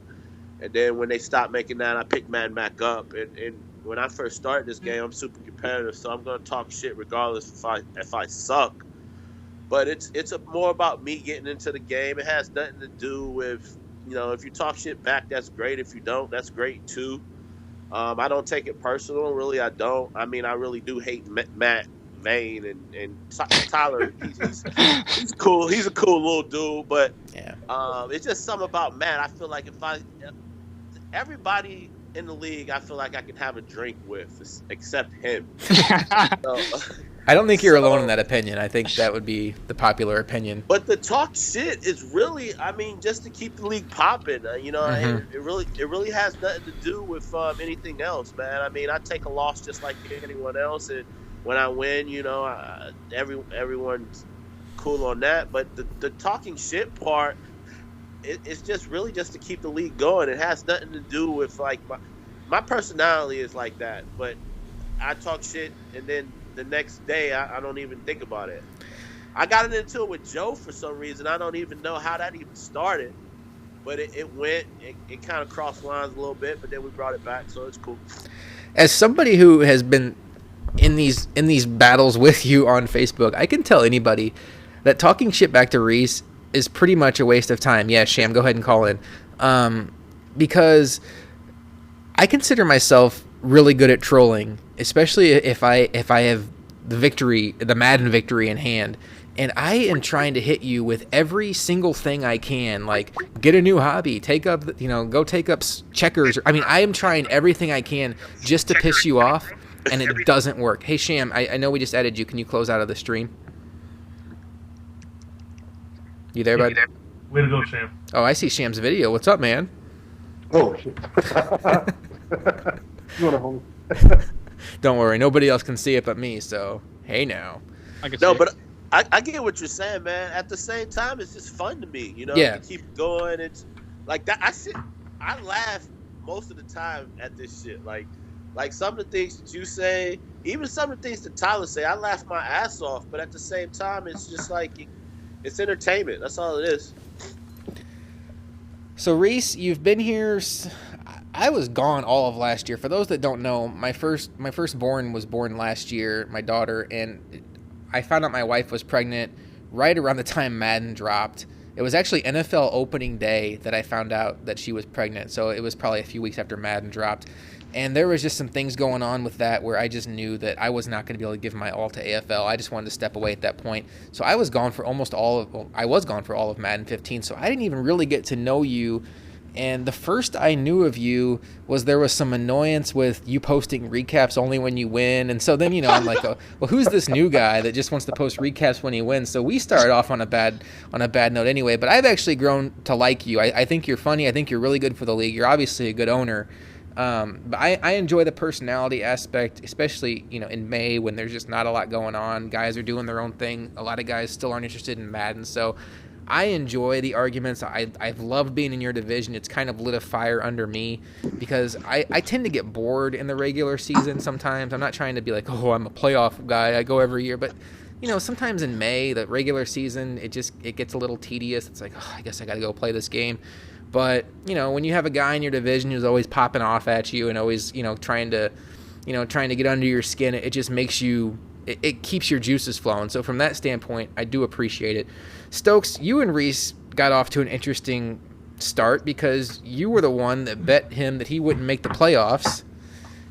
And then when they stopped making that, I picked Madden back up. And when I first started this game, I'm super competitive, so I'm gonna talk shit regardless if I suck. But it's more about me getting into the game. It has nothing to do with, you know, if you talk shit back, that's great. If you don't, that's great too. I don't take it personal, really. I don't. I mean, I really do hate Matt Maine and Tyler. He's cool. He's a cool little dude, but Yeah. it's just something about Matt. I feel like everybody in the league, I feel like I can have a drink with, except him. So, I don't think you're alone in that opinion. I think that would be the popular opinion. but the talk shit is really, I mean, just to keep the league popping. You know, Mhm. it really has nothing to do with anything else, man. I mean, I take a loss just like anyone else, and when I win, you know, everyone's cool on that. But the talking shit part, it's just really just to keep the league going. It has nothing to do with like my personality is like that, but I talk shit and then the next day I don't even think about it. I got into it with Joe for some reason. I don't even know how that even started, but it kind of crossed lines a little bit, but then we brought it back, so it's cool. As somebody who has been in these battles with you on Facebook, I can tell anybody that talking shit back to Reese is pretty much a waste of time. Yeah, Sham, go ahead and call in. Because I consider myself really good at trolling, especially if I have the Madden victory in hand, and I am trying to hit you with every single thing I can, like get a new hobby, go take up checkers. I mean, I am trying everything I can just to piss you off, and it doesn't work. Hey, Sham, I know we just added you. Can you close out of the stream? You there, bud? Way to go, Sham. Oh, I see Sham's video. What's up, man? Oh, shit. You want a home? Don't worry, nobody else can see it but me, so hey now. I can No, see it. but I get what you're saying, man. At the same time, it's just fun to me, you know. Yeah. To keep going. It's like that. I laugh most of the time at this shit. Like some of the things that you say, even some of the things that Tyler say, I laugh my ass off. But at the same time, it's just like it's entertainment. That's all it is. So Reese, you've been here. I was gone all of last year. For those that don't know, my firstborn was born last year, my daughter, and I found out my wife was pregnant right around the time Madden dropped. It was actually NFL opening day that I found out that she was pregnant, so it was probably a few weeks after Madden dropped. And there was just some things going on with that where I just knew that I was not going to be able to give my all to AFL. I just wanted to step away at that point. So I was gone for all of Madden 15, so I didn't even really get to know you. And the first I knew of you was there was some annoyance with you posting recaps only when you win. And so then, I'm like, well, who's this new guy that just wants to post recaps when he wins? So we started off on a bad note anyway. But I've actually grown to like you. I think you're funny. I think you're really good for the league. You're obviously a good owner. But I enjoy the personality aspect, especially, in May when there's just not a lot going on. Guys are doing their own thing. A lot of guys still aren't interested in Madden. So I enjoy the arguments. I've loved being in your division. It's kind of lit a fire under me because I tend to get bored in the regular season sometimes. I'm not trying to be like, oh, I'm a playoff guy. I go every year. But, sometimes in May, the regular season, it gets a little tedious. It's like, oh, I guess I got to go play this game. But, when you have a guy in your division who's always popping off at you and always, trying to get under your skin, it just makes you, it keeps your juices flowing. So from that standpoint, I do appreciate it. Stokes, you and Reese got off to an interesting start because you were the one that bet him that he wouldn't make the playoffs.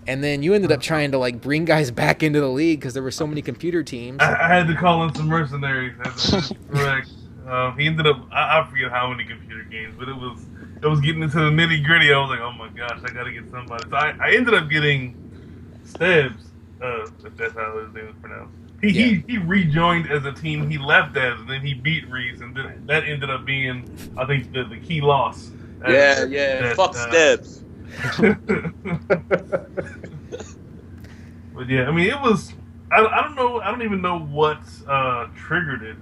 And then you ended up trying to bring guys back into the league because there were so many computer teams. I had to call in some mercenaries. That's correct. He ended up, I forget how many computer games, but it was getting into the nitty gritty. I was like, oh my gosh, I got to get somebody. So I ended up getting Stebbs, if that's how his name is pronounced. He rejoined as a team he left as, and then he beat Reese, and then that ended up being, I think, the key loss. Fuck Stebbs. But yeah, I mean, it was. I don't know. I don't even know what triggered it,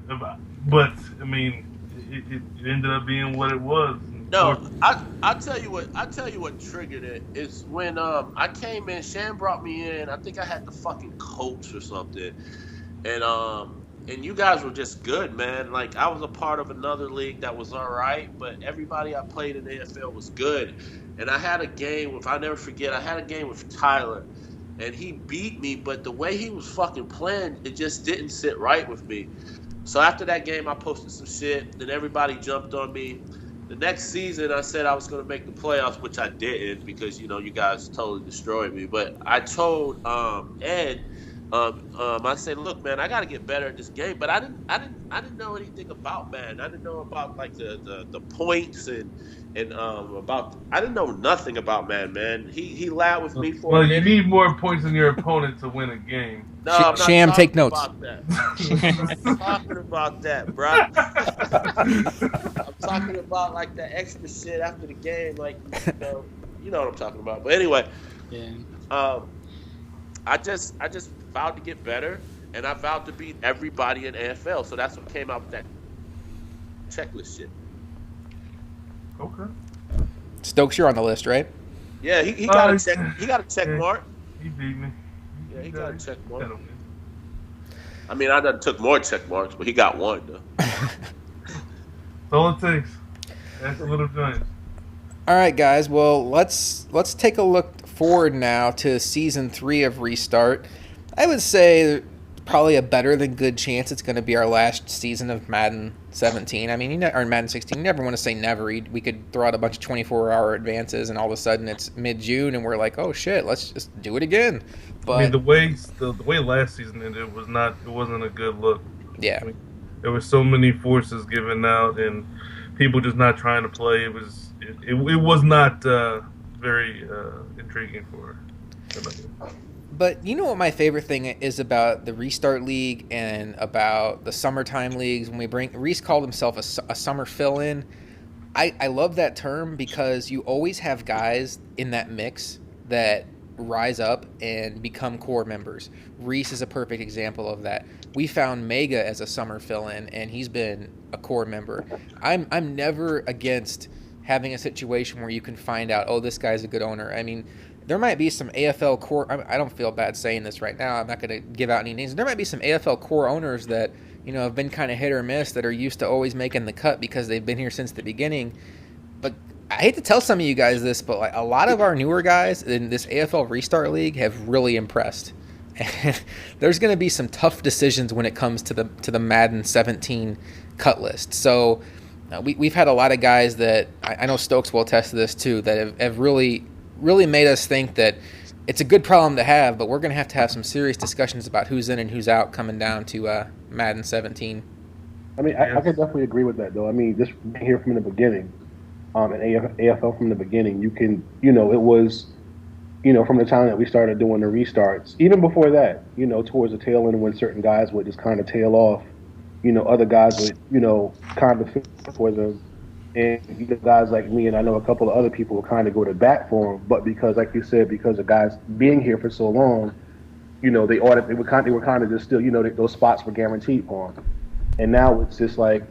but I mean, it ended up being what it was. And No, I'll tell you what triggered it is when I came in. Sham brought me in. I think I had the fucking Colts or something, and you guys were just good, man. Like I was a part of another league that was all right, but everybody I played in the NFL was good. And I had a game with, I'll never forget. I had a game with Tyler, and he beat me, but the way he was fucking playing, it just didn't sit right with me. So after that game, I posted some shit. Then everybody jumped on me. The next season, I said I was going to make the playoffs, which I didn't because you guys totally destroyed me. But I told Ed, I said, look, man, I got to get better at this game. But I didn't know anything about man. I didn't know about like the points and about. I didn't know nothing about man. He lied with me for. Well, you need more points than your opponent to win a game. No, I'm not Sham, take notes. about that. I'm not talking about that, bro. I'm talking about like the extra shit after the game, like you know what I'm talking about. But anyway, Yeah. I just vowed to get better, and I vowed to beat everybody in AFL. So that's what came out with that checklist shit. Okay. Stokes, you're on the list, right? Yeah, he got a check. He got a check mark. He beat me. Yeah, he got a check mark. I mean, I done took more check marks, but he got one though. That's all it takes. That's a little giant. All right, guys. Well, let's take a look forward now to season 3 of Restart. I would say probably a better than good chance it's going to be our last season of Madden 17. I mean, or Madden 16. You never want to say never. We could throw out a bunch of 24-hour advances, and all of a sudden it's mid-June, and we're like, oh shit, let's just do it again. But I mean, the way last season ended it wasn't a good look. Yeah. I mean, there were so many forces given out, and people just not trying to play. It was not very intriguing for everybody. But you know what my favorite thing is about the Restart League and about the summertime leagues when we bring Reese called himself a summer fill-in. I love that term because you always have guys in that mix that rise up and become core members. Reese is a perfect example of that. We found Mega as a summer fill-in, and he's been a core member. I'm never against having a situation where you can find out, oh, this guy's a good owner. I mean, there might be some AFL core. I don't feel bad saying this right now. I'm not going to give out any names. There might be some AFL core owners that have been kind of hit or miss that are used to always making the cut because they've been here since the beginning. But I hate to tell some of you guys this, but like a lot of our newer guys in this AFL Restart League have really impressed. And there's going to be some tough decisions when it comes to the Madden 17 cut list. So we've had a lot of guys that I know Stokes will attest to this too that have really made us think that it's a good problem to have, but we're going to have some serious discussions about who's in and who's out coming down to Madden 17. I mean, I can definitely agree with that, though. I mean, just being here from the beginning, in AFL from the beginning, you can, it was, from the time that we started doing the restarts, even before that, towards the tail end when certain guys would just kind of tail off, other guys would, kind of fit for them. And guys like me and I know a couple of other people will kind of go to bat for him, but because, like you said, because of guys being here for so long, they were kind of just still, those spots were guaranteed for them. And now it's just like,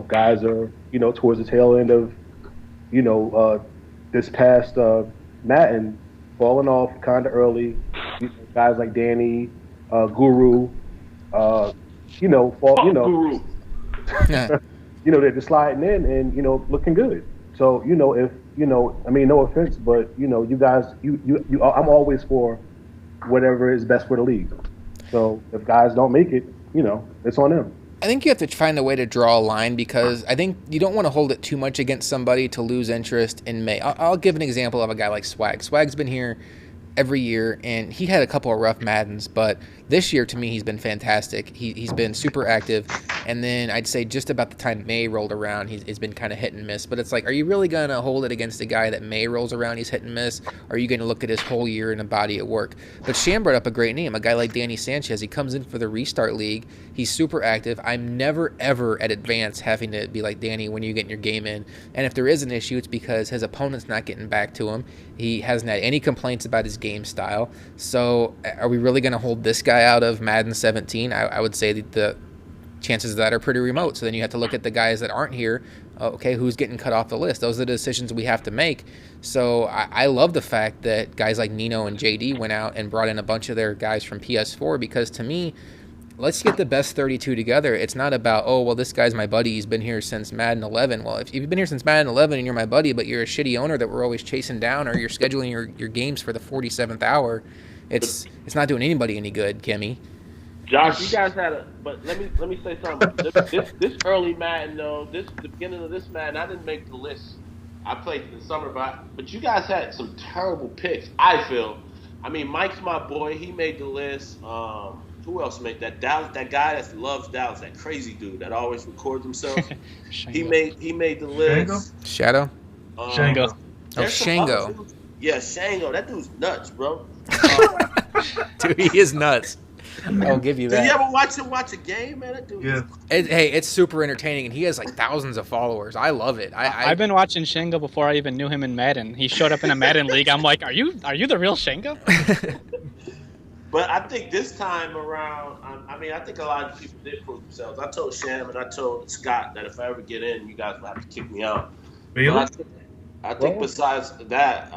guys are, towards the tail end of, this past Madden, falling off kind of early. Guys like Danny, Guru, Guru. They're just sliding in and, looking good. So, if, I mean, no offense, but, you guys, I'm always for whatever is best for the league. So if guys don't make it, it's on them. I think you have to find a way to draw a line because I think you don't want to hold it too much against somebody to lose interest in May. I'll give an example of a guy like Swag. Swag's been here every year, and he had a couple of rough Maddens, but this year, to me, he's been fantastic. He's been super active, and then I'd say just about the time May rolled around, he's been kind of hit and miss. But it's like, are you really going to hold it against a guy that May rolls around, he's hit and miss? Or are you going to look at his whole year in a body at work? But Sham brought up a great name, a guy like Danny Sanchez. He comes in for the Restart League. He's super active. I'm never, ever at advance having to be like, Danny, when are you getting your game in? And if there is an issue, it's because his opponent's not getting back to him. He hasn't had any complaints about his game style. So are we really going to hold this guy out of Madden 17? I would say that the chances of that are pretty remote. So then you have to look at the guys that aren't here Okay, who's getting cut off the list? Those are the decisions we have to make. So I love the fact that guys like Nino and JD went out and brought in a bunch of their guys from PS4, because to me, let's get the best 32 together. It's not about, oh, well, this guy's my buddy. He's been here since Madden 11. Well, if you've been here since Madden 11 and you're my buddy, but you're a shitty owner that we're always chasing down, or you're scheduling your games for the 47th hour, it's not doing anybody any good, Kimmy. Josh, you guys had but let me say something. This early Madden, though, the beginning of this Madden, I didn't make the list. I played in the summer, but you guys had some terrible picks, I feel. I mean, Mike's my boy. He made the list. Who else made that? Dallas, that guy that loves Dallas, that crazy dude that always records himself. he made the list. Shadow? Shango. Shango. Yeah, Shango. That dude's nuts, bro. Dude, he is nuts. I'll give you that. Did you ever watch a game, man? That dude. Yeah. Hey, it's super entertaining, and he has like thousands of followers. I love it. I've been watching Shango before I even knew him in Madden. He showed up in a Madden league. I'm like, are you the real Shango? But I think this time around, I think a lot of people did prove themselves. I told Sham and I told Scott that if I ever get in, you guys will have to kick me out. Really? I think besides that,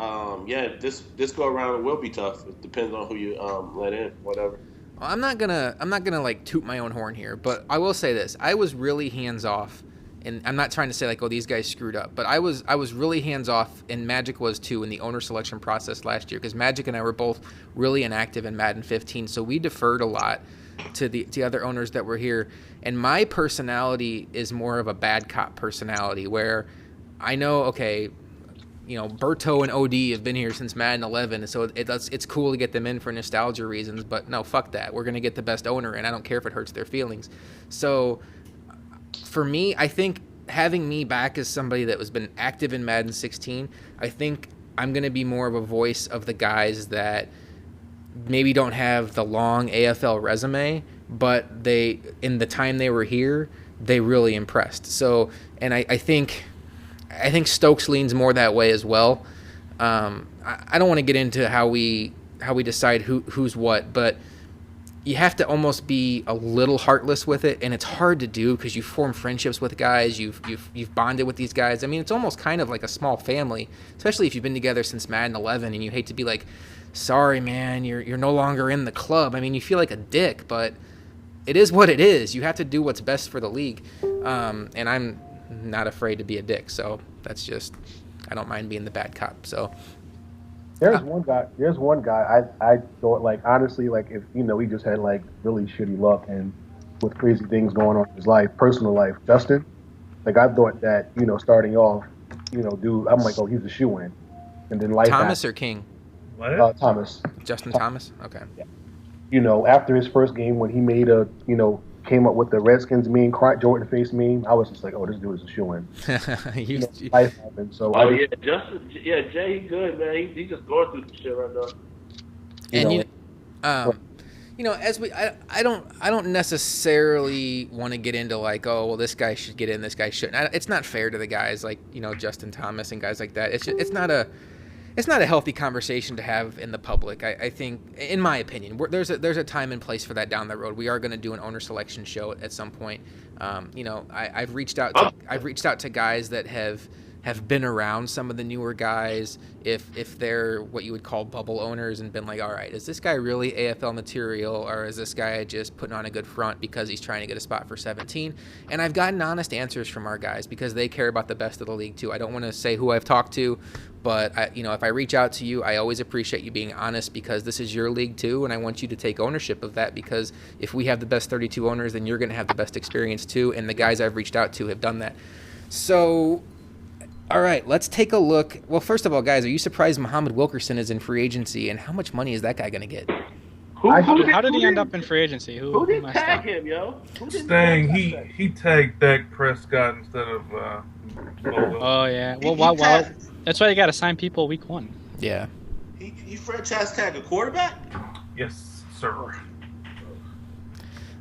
this go around will be tough. It depends on who you let in, whatever. Well, I'm not gonna like toot my own horn here, but I will say this: I was really hands off, and I'm not trying to say like, oh, these guys screwed up, but I was really hands off, and Magic was too in the owner selection process last year, because Magic and I were both really inactive in Madden 15, so we deferred a lot to the other owners that were here, and my personality is more of a bad cop personality, where I know, okay, you know, Berto and OD have been here since Madden 11, so it's cool to get them in for nostalgia reasons, but no, fuck that. We're going to get the best owner, and I don't care if it hurts their feelings. So for me, I think having me back as somebody that has been active in Madden 16, I think I'm going to be more of a voice of the guys that maybe don't have the long AFL resume, but they, in the time they were here, they really impressed. So, and I think Stokes leans more that way as well. I don't want to get into how we decide who's what, but you have to almost be a little heartless with it, and it's hard to do because you form friendships with guys, you've bonded with these guys. I mean, it's almost kind of like a small family, especially if you've been together since Madden 11, and you hate to be like, sorry man, you're no longer in the club. I mean, you feel like a dick, but it is what it is. You have to do what's best for the league, and I'm not afraid to be a dick, so that's just, I don't mind being the bad cop. So there's one guy I thought, like, honestly, like, if he just had like really shitty luck and with crazy things going on in his life, personal life, Justin, like, I thought that starting off, dude, I'm like, oh, he's a shoe-in, and then life Thomas happened. or King? What? Thomas. Justin Thomas? Okay. Yeah. After his first game, when he made came up with the Redskins meme, Jordan face meme, I was just like, oh, this dude is a shoe-in. Life happened. So Justin, Jay, he good, man. He just going through some shit right now. And as I don't necessarily want to get into like, oh, well, this guy should get in, this guy shouldn't. It's not fair to the guys like Justin Thomas and guys like that. It's not a healthy conversation to have in the public. I think, in my opinion, there's a time and place for that down the road. We are going to do an owner selection show at some point. I've reached out to guys that have been around some of the newer guys, if they're what you would call bubble owners, and been like, all right, is this guy really AFL material, or is this guy just putting on a good front because he's trying to get a spot for 17? And I've gotten honest answers from our guys because they care about the best of the league too. I don't want to say who I've talked to, but if I reach out to you, I always appreciate you being honest, because this is your league too, and I want you to take ownership of that, because if we have the best 32 owners, then you're going to have the best experience too, and the guys I've reached out to have done that. So, all right, let's take a look. Well, first of all, guys, are you surprised Muhammad Wilkerson is in free agency, and how much money is that guy going to get? How did he end up in free agency? Who didn't tag him, yo? Stang, he tagged Dak Prescott instead of Logo. Oh, yeah. Well, that's why you got to sign people week 1. Yeah. He franchise tag a quarterback? Yes, sir.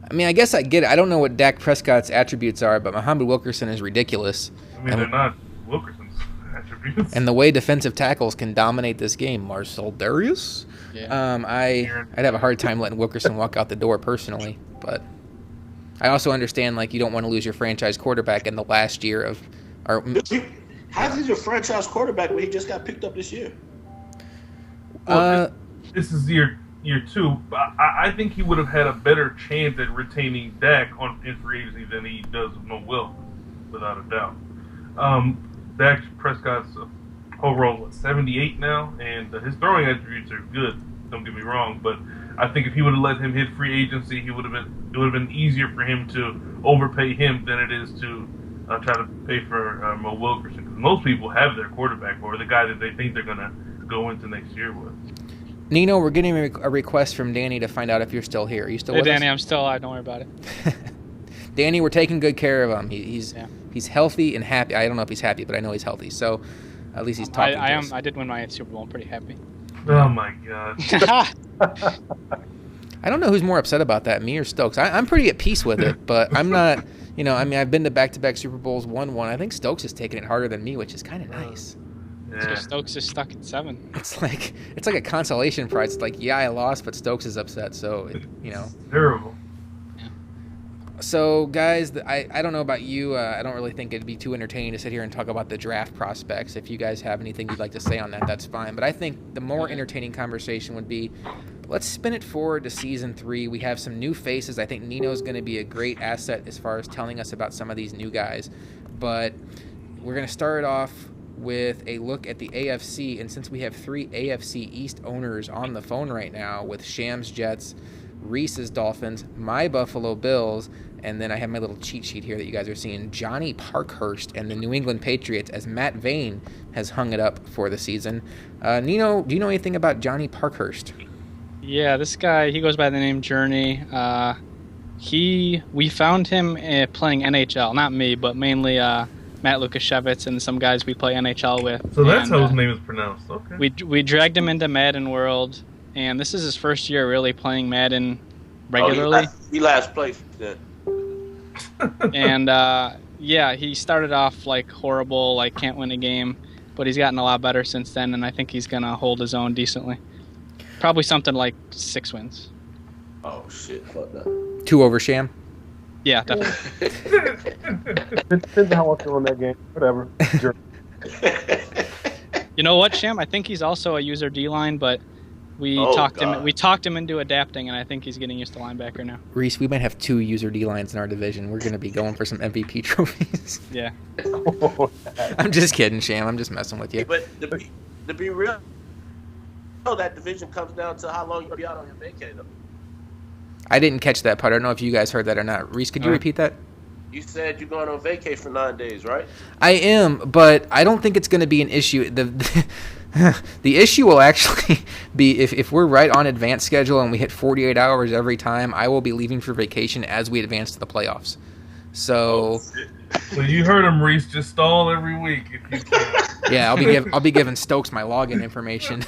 I mean, I guess I get it. I don't know what Dak Prescott's attributes are, but Muhammad Wilkerson is ridiculous. I mean, they're not Wilkerson's attributes. And the way defensive tackles can dominate this game, Marcel Darius. Yeah. I'd have a hard time letting Wilkerson walk out the door personally, but I also understand, like, you don't want to lose your franchise quarterback in the last year of Or How's he your franchise quarterback when he just got picked up this year? Well, this is year 2. I think he would have had a better chance at retaining Dak in free agency than he does with Mo Wilson, without a doubt. Dak Prescott's overall 78 now, and his throwing attributes are good. Don't get me wrong, but I think if he would have let him hit free agency, it would have been easier for him to overpay him than it is to try to pay for Mo Wilkerson. Because most people have their quarterback or the guy that they think they're gonna go into next year with. Nino, we're getting a request from Danny to find out if you're still here. Are you still with Danny, us? I'm still alive. Don't worry about it. Danny, we're taking good care of him. He's healthy and happy. I don't know if he's happy, but I know he's healthy. So at least he's talking to us. I did win my Super Bowl. I'm pretty happy. Oh my God. I don't know who's more upset about that, me or Stokes. I'm pretty at peace with it, but I'm not. I've been to back-to-back Super Bowls, won one. I think Stokes is taking it harder than me, which is kind of nice. So Stokes is stuck at 7. It's like a consolation prize. It's like, yeah, I lost, but Stokes is upset. So It's terrible. Yeah. So guys, I don't know about you. I don't really think it'd be too entertaining to sit here and talk about the draft prospects. If you guys have anything you'd like to say on that, that's fine. But I think the more entertaining conversation would be, let's spin it forward to season 3. We have some new faces. I think Nino's going to be a great asset as far as telling us about some of these new guys. But we're going to start off with a look at the AFC. And since we have 3 AFC East owners on the phone right now with Sham's Jets, Reese's Dolphins, my Buffalo Bills, and then I have my little cheat sheet here that you guys are seeing, Johnny Parkhurst and the New England Patriots, as Matt Vane has hung it up for the season. Nino, do you know anything about Johnny Parkhurst? Yeah, this guy, he goes by the name Journey. We found him playing NHL. Not me, but mainly Matt Lukashevitz and some guys we play NHL with. So that's how his name is pronounced. Okay. We dragged him into Madden World, and this is his first year really playing Madden regularly. He last placed then. And he started off like horrible, like can't win a game, but he's gotten a lot better since then, and I think he's gonna hold his own decently. Probably something like 6 wins. Oh shit! Fuck that. 2 over Sham. Yeah, definitely. Depends on how I feel in that game. Whatever. Sure. You know what, Sham? I think he's also a user D-line, but we talked him into adapting, and I think he's getting used to linebacker now. Reese, we might have 2 user D-lines in our division. We're going to be going for some MVP trophies. Yeah. I'm just kidding, Sham. I'm just messing with you. But to be real, that division comes down to how long you'll be out on your vacay, though. I didn't catch that part. I don't know if you guys heard that or not. Reese, could you repeat that? You said you're going on vacay for 9 days, right? I am, but I don't think it's going to be an issue. The issue will actually be if we're right on advance schedule and we hit 48 hours every time, I will be leaving for vacation as we advance to the playoffs. So you heard him, Reese. Just stall every week if you can. Yeah, I'll be giving Stokes my login information.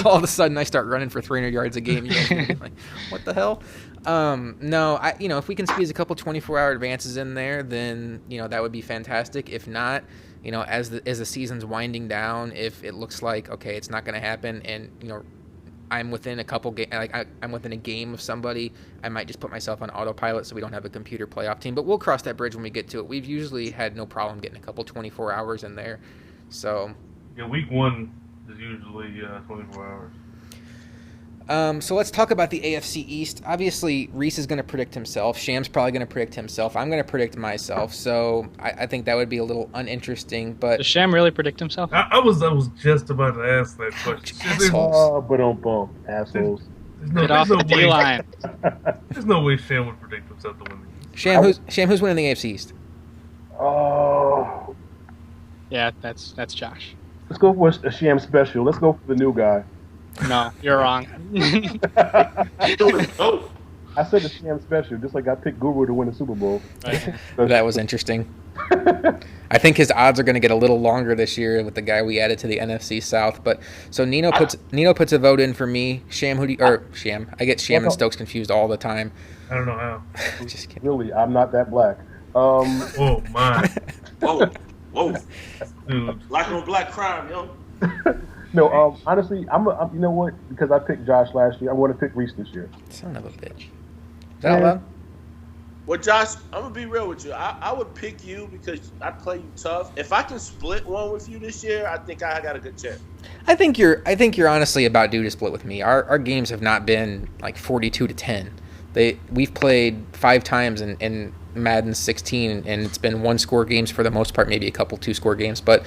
All of a sudden, I start running for 300 yards a game. Like, what the hell? No, if we can squeeze a couple 24-hour advances in there, then that would be fantastic. If not, as the season's winding down, if it looks like okay, it's not going to happen, and I'm within a couple I'm within a game of somebody, I might just put myself on autopilot so we don't have a computer playoff team. But we'll cross that bridge when we get to it. We've usually had no problem getting a couple 24 hours in there. So yeah, week 1 is usually 24 hours. So let's talk about the AFC East. Obviously, Reese is going to predict himself. Sham's probably going to predict himself. I'm going to predict myself. So I think that would be a little uninteresting. But does Sham really predict himself? I was just about to ask that question. Assholes. Assholes. Get off the D-line. There's no way Sham would predict himself to win the East. Sham, who's winning the AFC East? Oh. Yeah, that's Josh. Let's go for a Sham special. Let's go for the new guy. No, you're wrong. I said the Sham special, just like I picked Guru to win the Super Bowl. Right. That was interesting. I think his odds are going to get a little longer this year with the guy we added to the NFC South. But so Nino puts a vote in for me. Sham, Sham. I get Sham and Stokes confused all the time. I don't know how. Just kidding. Really, I'm not that black. Oh my. Whoa. Dude. Black on black crime, yo. No, honestly, I'm you know what? Because I picked Josh last year, I want to pick Reese this year. Son of a bitch. Is that allowed? Well, Josh, I'm gonna be real with you. I would pick you because I play you tough. If I can split one with you this year, I think I got a good chance. I think you're honestly about due to split with me. Our games have not been like 42-10. We've played 5 times in Madden 16, and it's been 1-score games for the most part, maybe a couple 2-score games, but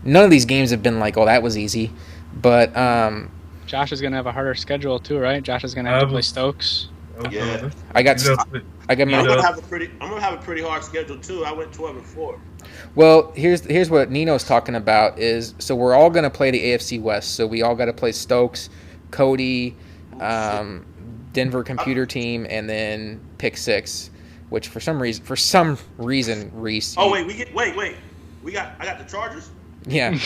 none of these games have been like, oh, that was easy. But Josh is gonna have a harder schedule too, right? Josh is gonna have to play Stokes. Yeah, I'm gonna have a pretty hard schedule too. I went 12-4. Well, here's what Nino's talking about is, so we're all going to play the AFC West. So we all got to play Stokes, Cody, Denver Computer Team, and then Pick 6, which for some reason, Reese. Oh wait, I got the Chargers. Yeah.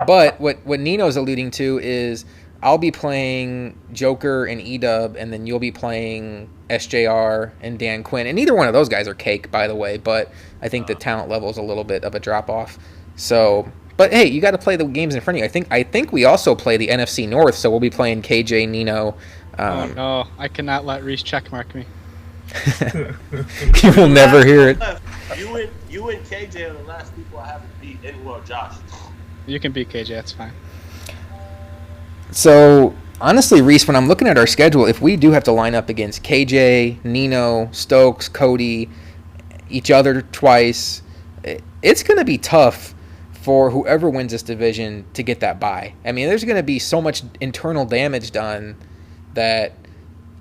But what Nino's alluding to is, I'll be playing Joker and Edub, and then you'll be playing SJR and Dan Quinn. And neither one of those guys are cake, by the way, but I think the talent level is a little bit of a drop-off. So, but hey, you got to play the games in front of you. I think we also play the NFC North, so we'll be playing KJ, Nino. Oh, no. I cannot let Reese checkmark me. You will never hear it. You and KJ are the last people I haven't beat. Well, Josh. You can beat KJ, that's fine. So, honestly, Reese, when I'm looking at our schedule, if we do have to line up against KJ, Nino, Stokes, Cody, each other twice, it's going to be tough for whoever wins this division to get that bye. I mean, there's going to be so much internal damage done that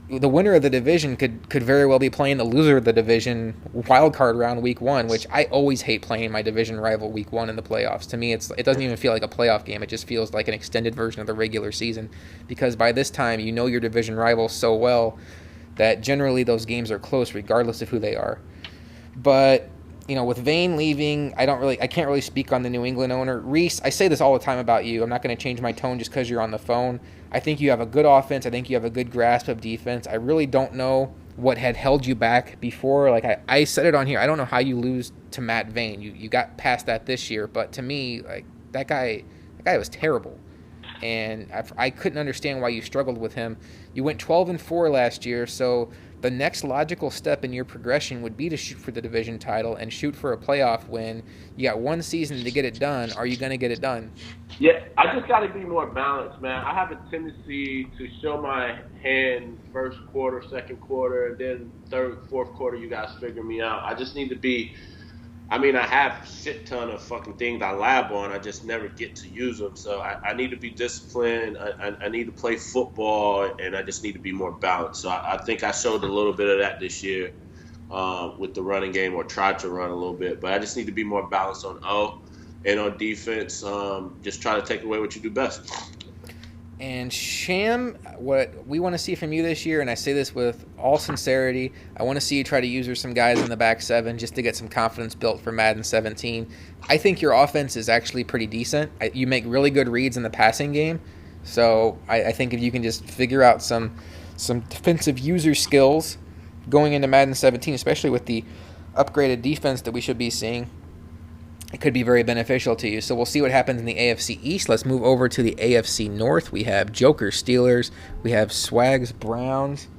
the winner of the division could very well be playing the loser of the division wild card round week 1, which I always hate playing my division rival week 1 in the playoffs. To me, it doesn't even feel like a playoff game. It just feels like an extended version of the regular season, because by this time you know your division rival so well that generally those games are close regardless of who they are. But with Vane leaving, I can't really speak on the New England owner. Reese, I say this all the time about you. I'm not going to change my tone just because you're on the phone. I think you have a good offense. I think you have a good grasp of defense. I really don't know what had held you back before. Like I said it on here, I don't know how you lose to Matt Vane. You got past that this year, but to me, like that guy was terrible. And I couldn't understand why you struggled with him. You went 12-4 last year, so the next logical step in your progression would be to shoot for the division title and shoot for a playoff win. You got one season to get it done. Are you going to get it done? Yeah, I just got to be more balanced, man. I have a tendency to show my hand first quarter, second quarter, and then third, fourth quarter, you guys figure me out. I just need to be – I mean, I have a shit ton of fucking things I lab on. I just never get to use them. So I need to be disciplined. I need to play football, and I just need to be more balanced. So I think I showed a little bit of that this year with the running game, or tried to run a little bit. But I just need to be more balanced on O and on defense. Just try to take away what you do best. And Sham, what we want to see from you this year, and I say this with all sincerity, I want to see you try to use some guys in the back seven just to get some confidence built for Madden 17. I think your offense is actually pretty decent. You make really good reads in the passing game. So I think if you can just figure out some defensive user skills going into Madden 17, especially with the upgraded defense that we should be seeing, it could be very beneficial to you. So we'll see what happens in the AFC East. Let's move over to the AFC North. We have Joker Steelers. We have Swag's Browns.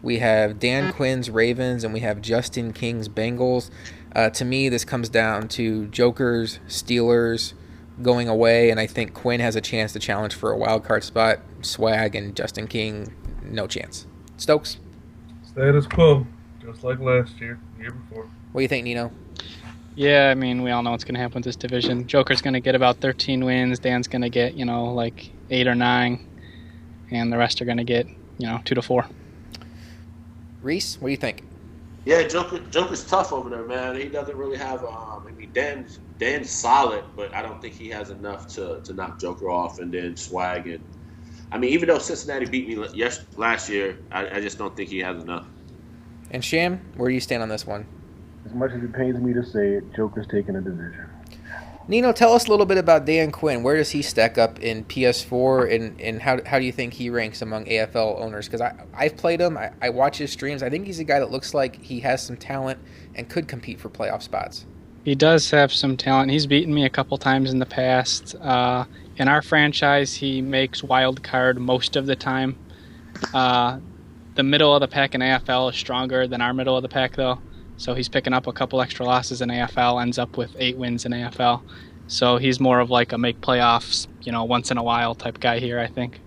We have Dan Quinn's Ravens. And we have Justin King's Bengals. To me, this comes down to Joker's Steelers going away. And I think Quinn has a chance to challenge for a wild card spot. Swag and Justin King, no chance. Stokes? Status quo, just like last year, the year before. What do you think, Nino? Yeah, I mean, we all know what's going to happen with this division. Joker's going to get about 13 wins. Dan's going to get, like 8 or 9. And the rest are going to get, 2 to 4. Reese, what do you think? Yeah, Joker's tough over there, man. He doesn't really have. Dan's solid, but I don't think he has enough to knock Joker off. And then Swag, and even though Cincinnati beat me last year, I just don't think he has enough. And Sham, where do you stand on this one? As much as it pains me to say it, Joker's taking a division. Nino, tell us a little bit about Dan Quinn. Where does he stack up in PS4, and how do you think he ranks among AFL owners? Because I've played him. I watch his streams. I think he's a guy that looks like he has some talent and could compete for playoff spots. He does have some talent. He's beaten me a couple times in the past. In our franchise, he makes wild card most of the time. The the middle of the pack in AFL is stronger than our middle of the pack, though. So he's picking up a couple extra losses in AFL, ends up with 8 wins in AFL. So he's more of like a make playoffs, once in a while type guy here, I think.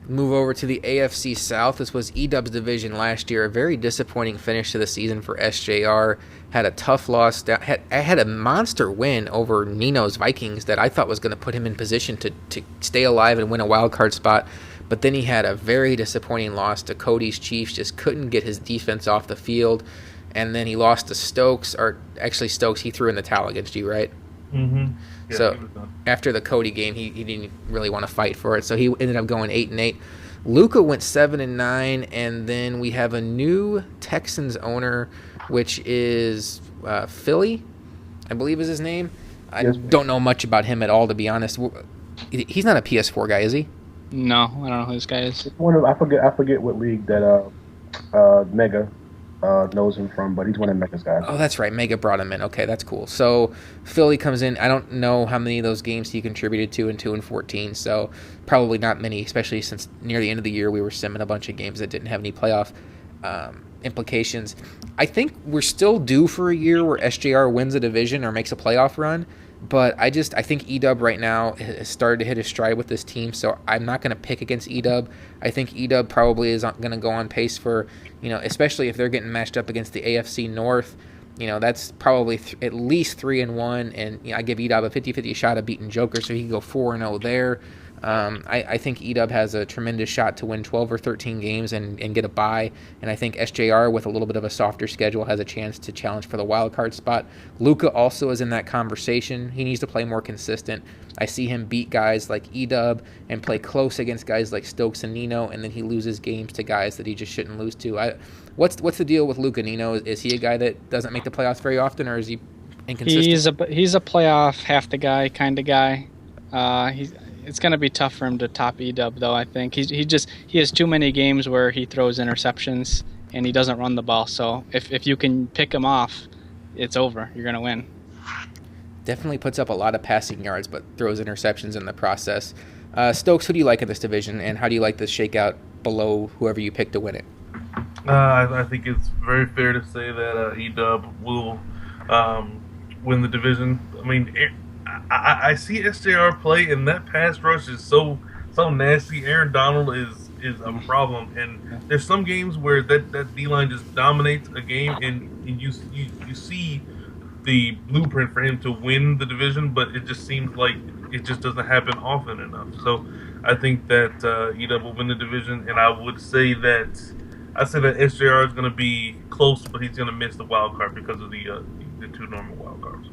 Move over to the AFC South. This was Edub's division last year. A very disappointing finish to the season for SJR. Had a tough loss. Had a monster win over Nino's Vikings that I thought was going to put him in position to stay alive and win a wild card spot. But then he had a very disappointing loss to Cody's Chiefs. Just couldn't get his defense off the field. And then he lost to Stokes. Or actually, Stokes, he threw in the towel against you, right? Mm-hmm. Yeah, so after the Cody game, he didn't really want to fight for it. So he ended up going 8-8. Luca went 7-9, and then we have a new Texans owner, which is Philly, I believe is his name. I don't know much about him at all, to be honest. He's not a PS4 guy, is he? No, I don't know who this guy is. I forget what league that Mega knows him from, but he's one of Mega's guys. Oh, that's right. Mega brought him in. Okay, that's cool. So Philly comes in. I don't know how many of those games he contributed to in 2 and 14, so probably not many, especially since near the end of the year we were simming a bunch of games that didn't have any playoff implications. I think we're still due for a year where SJR wins a division or makes a playoff run, but I think Edub right now has started to hit his stride with this team, so I'm not going to pick against Edub. I think Edub probably is going to go on pace for, especially if they're getting matched up against the AFC North. That's probably at least 3-1, and I give Edub a 50-50 shot of beating Joker, so he can go 4-0 there. I think Edub has a tremendous shot to win 12 or 13 games and get a bye, and I think SJR, with a little bit of a softer schedule, has a chance to challenge for the wild card spot. Luca also is in that conversation. He needs to play more consistent. I see him beat guys like Edub and play close against guys like Stokes and Nino, and then he loses games to guys that he just shouldn't lose to. What's the deal with Luca, Nino? Is he a guy that doesn't make the playoffs very often, or is he inconsistent? He's a playoff half the guy kind of guy. It's going to be tough for him to top Edub, though. I think he has too many games where he throws interceptions and he doesn't run the ball. So if you can pick him off, it's over. You're going to win. Definitely puts up a lot of passing yards, but throws interceptions in the process. Stokes, who do you like in this division, and how do you like this shakeout below whoever you pick to win it? I think it's very fair to say that Edub will win the division. I mean, I see SJR play, and that pass rush is so nasty. Aaron Donald is a problem, and there's some games where that D-line just dominates a game, and you see the blueprint for him to win the division, but it just seems like it just doesn't happen often enough. So I think that Edub will win the division, and I say that SJR is going to be close, but he's going to miss the wild card because of the 2 normal wild cards.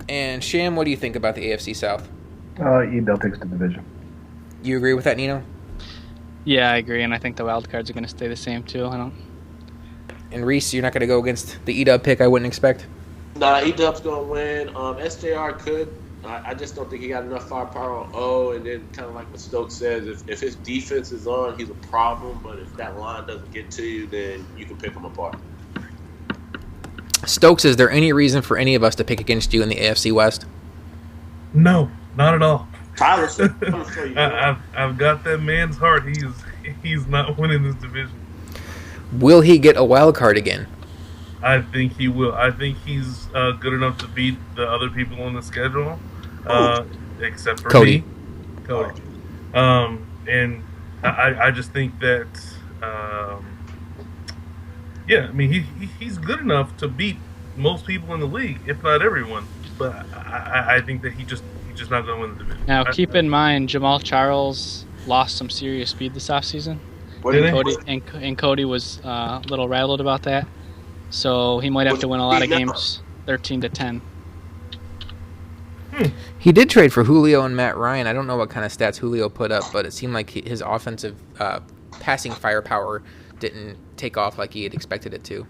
And Sham, what do you think about the AFC South? Edub takes the division. You agree with that, Nino? Yeah, I agree, and I think the wild cards are going to stay the same too. And Reese, you're not going to go against the Edub pick, I wouldn't expect? Nah, Edub's going to win. SJR could. I just don't think he got enough firepower on O, and then kind of like what Stokes says, if his defense is on, he's a problem, but if that line doesn't get to you, then you can pick him apart. Stokes, is there any reason for any of us to pick against you in the AFC West? No, not at all. Tyler, I've got that man's heart. He's not winning this division. Will he get a wild card again? I think he will. I think he's good enough to beat the other people on the schedule, except for Cody. Cody. And I just think that, I mean, he's good enough to beat most people in the league, if not everyone. But I think that he's just not going to win the division. Now, keep in mind, Jamal Charles lost some serious speed this offseason. Cody was a little rattled about that. So he might have to win a lot of games, 13-10. He did trade for Julio and Matt Ryan. I don't know what kind of stats Julio put up, but it seemed like his offensive passing firepower didn't take off like he had expected it to.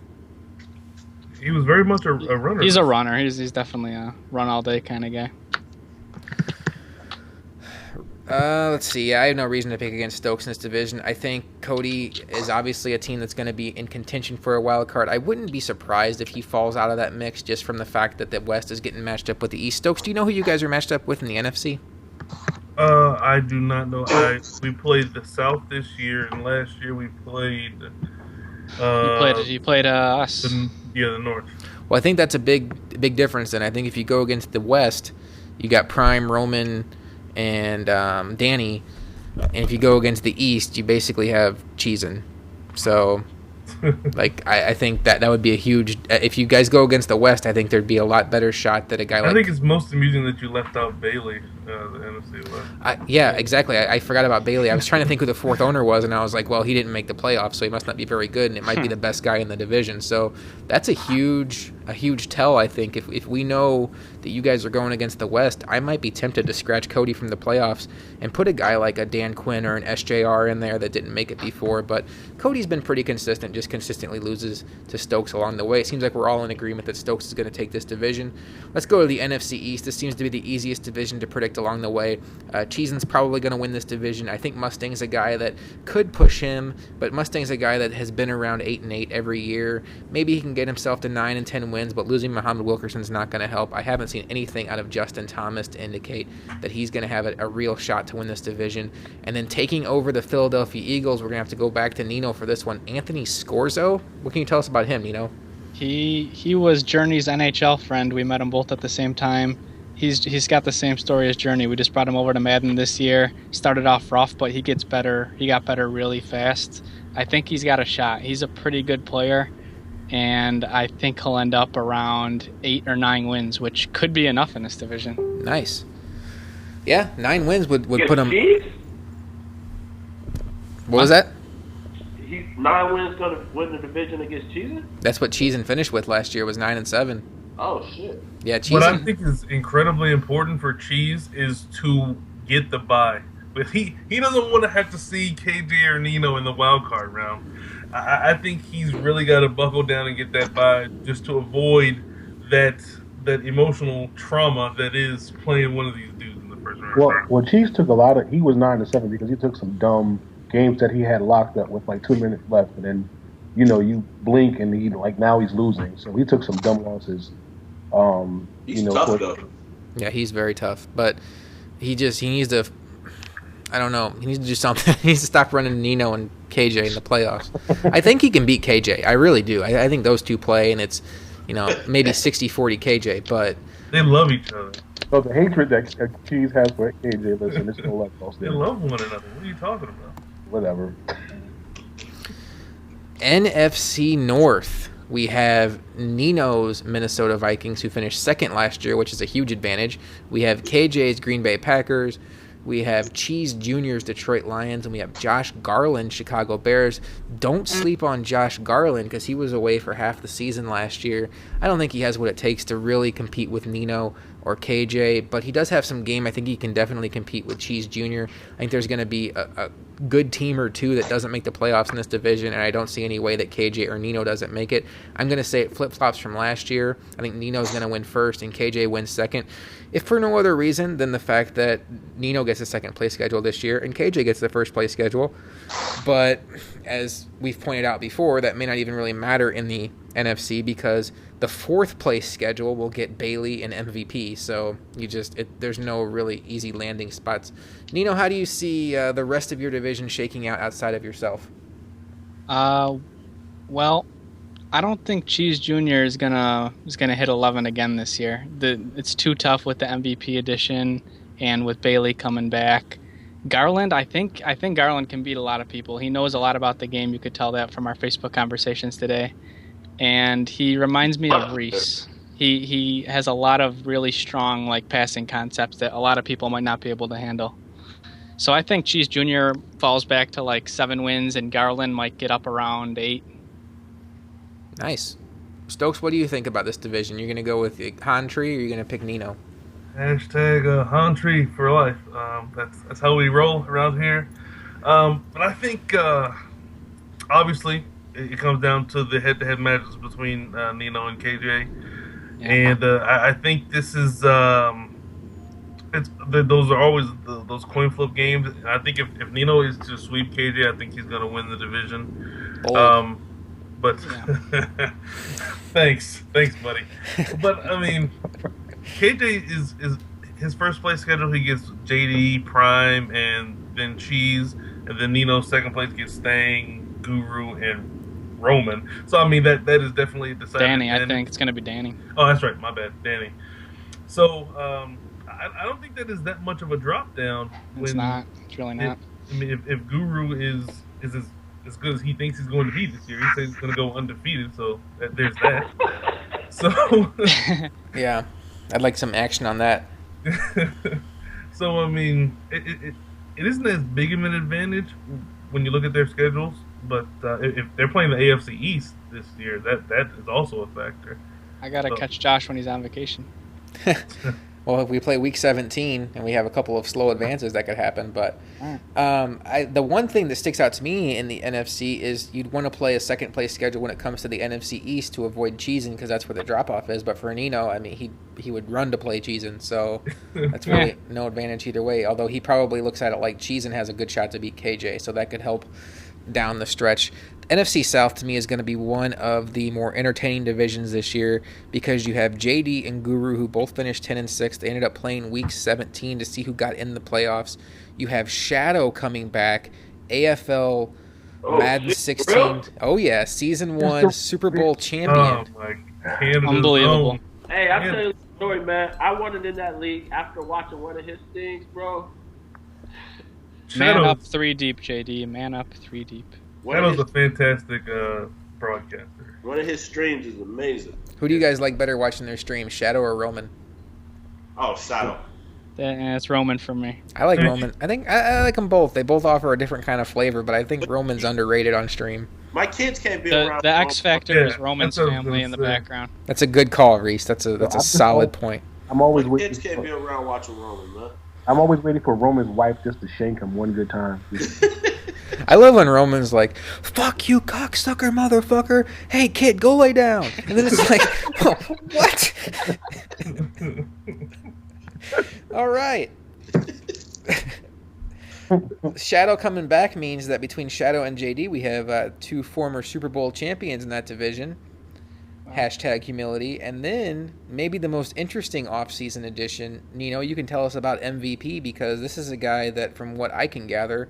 He was very much a runner. He's a runner. He's definitely a run-all-day kind of guy. Let's see. I have no reason to pick against Stokes in this division. I think Cody is obviously a team that's going to be in contention for a wild card. I wouldn't be surprised if he falls out of that mix just from the fact that the West is getting matched up with the East. Stokes, do you know who you guys are matched up with in the NFC? I do not know. We played the South this year, and last year we played. You played us. The North. Well, I think that's a big difference. And I think if you go against the West, you got Prime, Roman, and Danny. And if you go against the East, you basically have Cheesin. So, like, I think that would be a huge... If you guys go against the West, I think there'd be a lot better shot that a guy like... I think it's most amusing that you left out Bailey, the NFC West. Yeah, exactly. I forgot about Bailey. I was trying to think who the fourth owner was, and I was like, well, he didn't make the playoffs, so he must not be very good, and it might be the best guy in the division. So that's a huge tell, I think. If we know that you guys are going against the West, I might be tempted to scratch Cody from the playoffs and put a guy like a Dan Quinn or an SJR in there that didn't make it before. But Cody's been pretty consistent, just consistently loses to Stokes along the way. It seems like we're all in agreement that Stokes is going to take this division. Let's go to the NFC East. This seems to be the easiest division to predict along the way. Cheesin's probably going to win this division. I think Mustang's a guy that could push him, but Mustang's a guy that has been around 8-8 every year. Maybe he can get himself to 9-10 wins, but losing Muhammad Wilkerson's not going to help. I haven't seen anything out of Justin Thomas to indicate that he's going to have a real shot to win this division. And then taking over the Philadelphia Eagles, we're going to have to go back to Nino for this one. Anthony Scorzo? What can you tell us about him, Nino? He was Journey's NHL friend. We met him both at the same time. He's got the same story as Journey. We just brought him over to Madden this year. Started off rough, but he gets better. He got better really fast. I think he's got a shot. He's a pretty good player, and I think he'll end up around 8 or 9 wins, which could be enough in this division. Nice. Yeah, 9 wins would put him... What was that? 9 wins going to win the division against Cheesin? That's what Cheesin finished with last year, was 9-7. Oh, shit. Yeah, Cheesin. What I think is incredibly important for Cheese is to get the bye. But he doesn't want to have to see KJ or Nino in the wild card round. I think he's really got to buckle down and get that bye just to avoid that emotional trauma that is playing one of these dudes in the first round. Well, Cheese took he was 9-7 because he took some dumb games that he had locked up with like 2 minutes left, and then you blink and now he's losing. So he took some dumb losses. He's tough though. Yeah, he's very tough, but he needs to. I don't know. He needs to do something. He needs to stop running Nino and KJ in the playoffs. I think he can beat KJ. I really do. I think those two play, and it's maybe 60-40 KJ, but they love each other. So the hatred that Cheese has for KJ, listen, it's no love. They love one another. What are you talking about? Whatever. NFC North, we have Nino's Minnesota Vikings, who finished second last year, which is a huge advantage. We have KJ's Green Bay Packers. We have Cheese Jr.'s Detroit Lions, and we have Josh Garland, Chicago Bears. Don't sleep on Josh Garland because he was away for half the season last year. I don't think he has what it takes to really compete with Nino or KJ, but he does have some game. I think he can definitely compete with Cheese Jr. I think there's going to be a good team or two that doesn't make the playoffs in this division, and I don't see any way that KJ or Nino doesn't make it. I'm going to say it flip-flops from last year. I think Nino's going to win first and KJ wins second, if for no other reason than the fact that Nino gets a second-place schedule this year and KJ gets the first-place schedule. But as we've pointed out before, that may not even really matter in the NFC because the fourth-place schedule will get Bailey and MVP. So there's no really easy landing spots. Nino, how do you see the rest of your division shaking out outside of yourself? Well, I don't think Cheese Jr. is gonna hit 11 again this year. It's too tough with the MVP edition and with Bailey coming back. Garland, I think Garland can beat a lot of people. He knows a lot about the game. You could tell that from our Facebook conversations today. And he reminds me of Reese. He has a lot of really strong passing concepts that a lot of people might not be able to handle. So I think Cheese Jr. falls back to 7 wins, and Garland might get up around 8. Nice. Stokes, what do you think about this division? You're going to go with Hantree, or you're going to pick Nino? Hashtag Hantree for life. That's how we roll around here. But I think, obviously, it comes down to the head-to-head matches between Nino and KJ. Yeah. And I think this is... those are always those coin flip games. I think if Nino is to sweep KJ, I think he's going to win the division. But yeah. thanks, buddy. But I mean, KJ is his first place schedule, he gets JD, Prime, and then Cheese, and then Nino second place gets Stang, Guru, and Roman. So I mean that is definitely decided. Danny, I think it's going to be Danny. Oh, that's right. My bad, Danny. So I don't think that is that much of a drop down. It's not. It's really not. I mean, if Guru is as good as he thinks he's going to be this year, he says he's going to go undefeated. So there's that. So yeah, I'd like some action on that. So I mean, it isn't as big of an advantage when you look at their schedules. But if they're playing the AFC East this year, that is also a factor. I gotta catch Josh when he's on vacation. Well, if we play Week 17 and we have a couple of slow advances, that could happen. But the one thing that sticks out to me in the NFC is you'd want to play a second-place schedule when it comes to the NFC East to avoid cheesing because that's where the drop-off is. But for Nino, I mean, he would run to play cheesing, so that's really no advantage either way, although he probably looks at it like cheesing has a good shot to beat KJ, so that could help down the stretch. NFC South to me is going to be one of the more entertaining divisions this year because you have JD and Guru who both finished 10-6. They ended up playing Week 17 to see who got in the playoffs. You have Shadow coming back, AFL Madden 16. Really? Oh yeah, Season 1 Super Bowl champion. Oh my God. Unbelievable. Hey, I'll tell you a story, man. I wanted in that league after watching one of his things, bro. Man up 3 deep, JD. Man up 3 deep. Shadow's a fantastic broadcaster. One of his streams is amazing. Who do you guys like better watching their stream, Shadow or Roman? Oh, Shadow. It's Roman for me. I like Roman. I think I like them both. They both offer a different kind of flavor, but I think Roman's underrated on stream. My kids can't be around. The X factor is Yeah, Roman's that's what I was family gonna in the say. background. That's a good call, Reese. That's a solid point. I'm always My waiting. kids can't be around watching Roman, man. I'm always waiting for Roman's wife just to shank him one good time. I love when Roman's like, "Fuck you, cocksucker, motherfucker! Hey, kid, go lay down." And then it's like, oh, "What?" All right. Shadow coming back means that between Shadow and JD, we have 2 former Super Bowl champions in that division. Hashtag humility. And then maybe the most interesting offseason addition, Nino, you can tell us about MVP because this is a guy that, from what I can gather,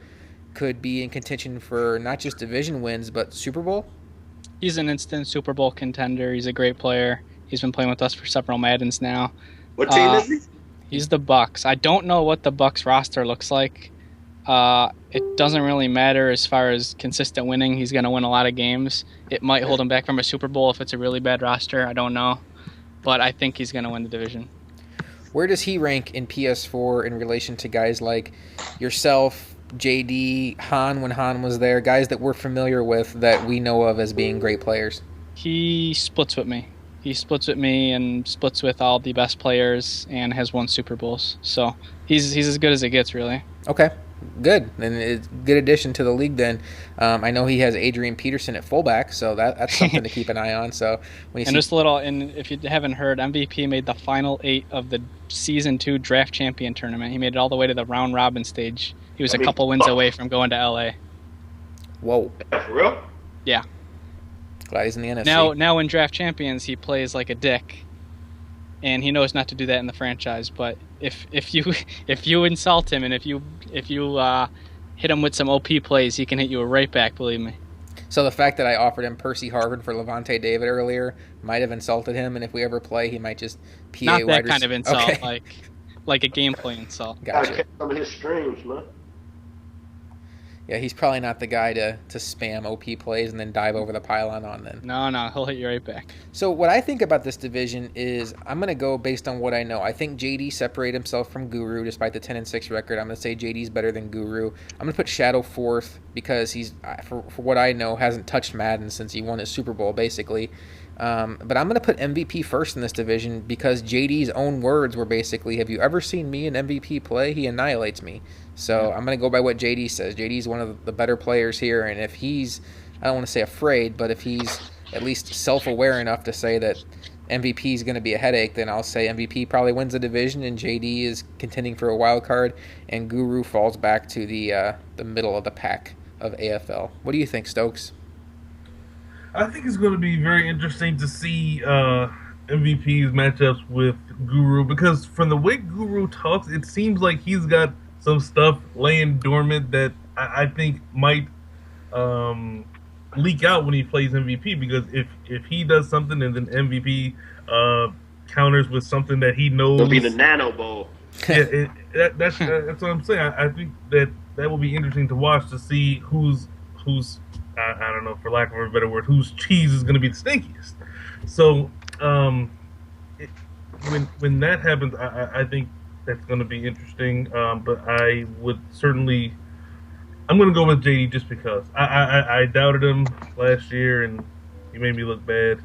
could be in contention for not just division wins, but Super Bowl. He's an instant Super Bowl contender. He's a great player. He's been playing with us for several Maddens now. What team is he? He's the Bucks. I don't know what the Bucks roster looks like. It doesn't really matter as far as consistent winning. He's going to win a lot of games. It might hold him back from a Super Bowl if it's a really bad roster. I don't know. But I think he's going to win the division. Where does he rank in PS4 in relation to guys like yourself, JD, Han when Han was there, guys that we're familiar with that we know of as being great players? He splits with me. He splits with me and splits with all the best players and has won Super Bowls. So he's as good as it gets, really. Okay. Good, and it's a good addition to the league. Then I know he has Adrian Peterson at fullback, so that's something to keep an eye on. So when you and just a little, and if you haven't heard, MVP made the final 8 of the Season 2 Draft Champion Tournament. He made it all the way to the round robin stage. He was a couple wins away from going to LA. Whoa, For real? Yeah. Glad he's in the NFC. Now in Draft Champions, he plays like a dick, and he knows not to do that in the franchise. But if you insult him and if you hit him with some OP plays, he can hit you right back. Believe me. So the fact that I offered him Percy Harvin for Levante David earlier might have insulted him, and if we ever play, he might just PA Not that wide kind of insult, Okay. like a gameplay insult. Gotta Gotcha. catch some of his streams, man. Yeah, he's probably not the guy to spam OP plays and then dive over the pylon on then. No, he'll hit you right back. So what I think about this division is I'm going to go based on what I know. I think JD separated himself from Guru despite the 10-6 record. I'm going to say JD's better than Guru. I'm going to put Shadow 4th because he's, for what I know, hasn't touched Madden since he won his Super Bowl, basically. But I'm going to put MVP first in this division because JD's own words were basically, have you ever seen me in MVP play? He annihilates me. So I'm going to go by what JD says. JD's one of the better players here, and if he's, I don't want to say afraid, but if he's at least self-aware enough to say that MVP is going to be a headache, then I'll say MVP probably wins the division, and JD is contending for a wild card, and Guru falls back to the middle of the pack of AFL. What do you think, Stokes? I think it's going to be very interesting to see MVP's matchups with Guru, because from the way Guru talks, it seems like he's got some stuff laying dormant that I think might leak out when he plays MVP. Because if he does something and then MVP counters with something that he knows, It'll be the Nano Bowl. Yeah, that's what I'm saying. I think that will be interesting to watch, to see who's I don't know, for lack of a better word, whose cheese is going to be the stinkiest. So when that happens, I think that's going to be interesting. But I would certainly, I'm going to go with JD just because I doubted him last year and he made me look bad.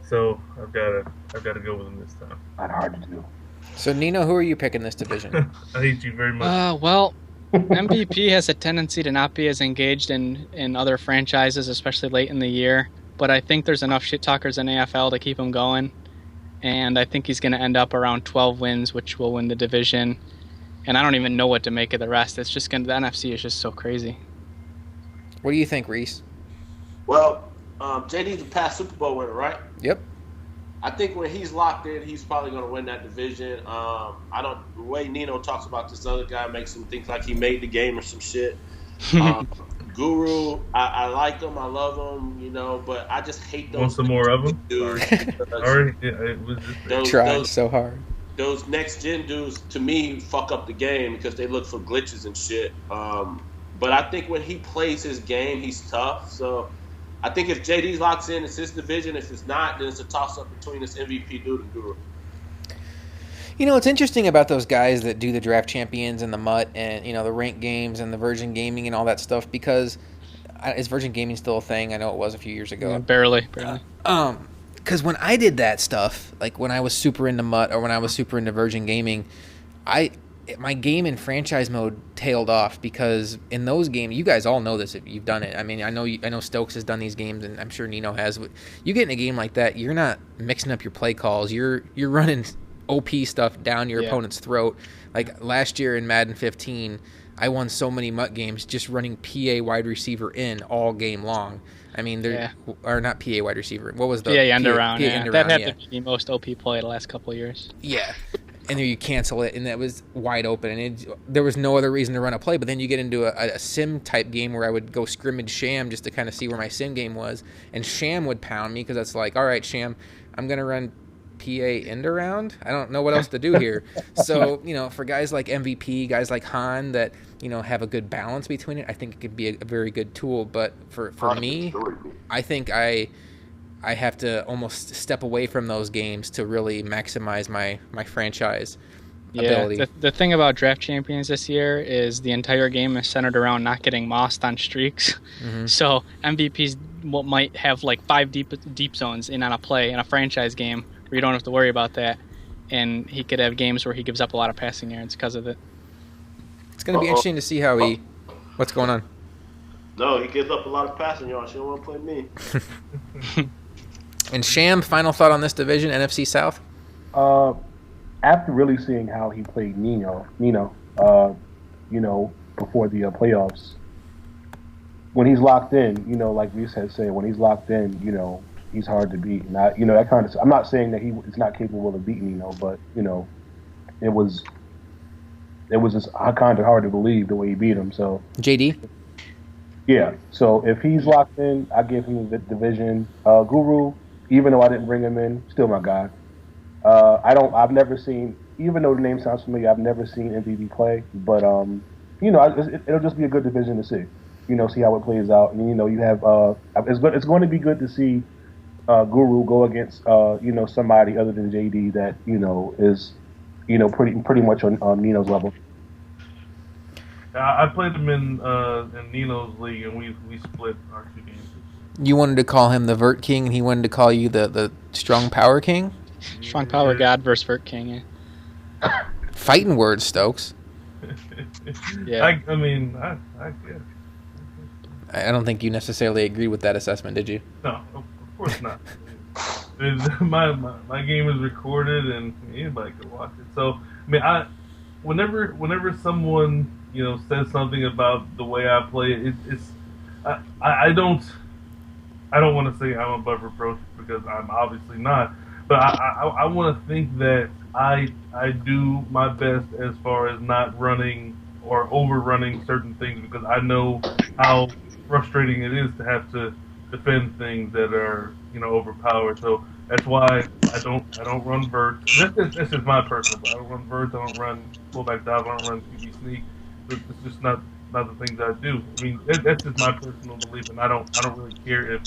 So I've got to go with him this time. Not hard to do. So Nino, who are you picking this division? I hate you very much. Well, MVP has a tendency to not be as engaged in other franchises, especially late in the year. But I think there's enough shit talkers in AFL to keep him going. And I think he's going to end up around 12 wins, which will win the division. And I don't even know what to make of the rest. It's just the NFC is just so crazy. What do you think, Reese? Well, JD's a past Super Bowl winner, right? Yep. I think when he's locked in, he's probably going to win that division. The way Nino talks about this other guy makes him think like he made the game or some shit. Guru, I like him, I love him, but I just hate those. Want some more of them? Dudes. Sorry, it was just Trying so hard. Those next gen dudes, to me, fuck up the game because they look for glitches and shit. But I think when he plays his game, he's tough. So I think if JD locks in, it's his division. If it's not, then it's a toss-up between this MVP dude and Guru. It's interesting about those guys that do the draft champions and the MUT and, the rank games and the Virgin Gaming and all that stuff, because is Virgin Gaming still a thing? I know it was a few years ago. Yeah, barely. Because when I did that stuff, like when I was super into MUT or when I was super into Virgin Gaming, my game in franchise mode tailed off, because in those games, you guys all know this if you've done it. I mean, I know Stokes has done these games, and I'm sure Nino has. You get in a game like that, you're not mixing up your play calls. You're running OP stuff down your opponent's throat. Like last year in Madden 15, I won so many MUT games just running PA wide receiver in all game long. I mean, or not PA wide receiver. What was the PA end around? PA That had to be the most OP play the last couple of years. Yeah. And then you cancel it, and that was wide open, and there was no other reason to run a play. But then you get into a sim type game where I would go scrimmage Sham just to kind of see where my sim game was, and Sham would pound me because it's like, all right, Sham, I'm gonna run PA end around. I don't know what else to do here. So for guys like MVP, guys like Han that have a good balance between it, I think it could be a very good tool. But for me, I think I have to almost step away from those games to really maximize my franchise ability. The thing about draft champions this year is the entire game is centered around not getting mossed on streaks. Mm-hmm. So MVPs might have like 5 deep zones in on a play in a franchise game where you don't have to worry about that. And he could have games where he gives up a lot of passing yards because of it. It's going to be interesting to see how what's going on. No, he gives up a lot of passing yards. You don't want to play me. And Sham, final thought on this division, NFC South? After really seeing how he played Nino, before the playoffs, when he's locked in, like Reese had said, when he's locked in, he's hard to beat. And that kind of. I'm not saying that he is not capable of beating Nino, but it was just kind of hard to believe the way he beat him. So JD. Yeah. So if he's locked in, I give him the division. Guru, even though I didn't bring him in, still my guy. I've never seen, even though the name sounds familiar, I've never seen MVP play. But it'll just be a good division to see. See how it plays out. And you have it's going to be good to see Guru go against somebody other than JD that is pretty much on Nino's level. I played him in Nino's league, and we split our 2 games. You wanted to call him the Vert King, and he wanted to call you the Strong Power King? Strong Power God versus Vert King, yeah. Fighting words, Stokes. Yeah. I don't think you necessarily agreed with that assessment, did you? No, of course not. My game is recorded, and anybody can watch it. So, whenever someone says something about the way I play, I don't want to say I'm above reproach, because I'm obviously not. But I want to think that I do my best as far as not running or overrunning certain things because I know how frustrating it is to have to defend things that are overpowered. So that's why I don't run verts. That's just my personal. I don't run verts. I don't run fullback dive. I don't run QB sneak. It's just not the things I do. I mean that's just my personal belief, and I don't really care if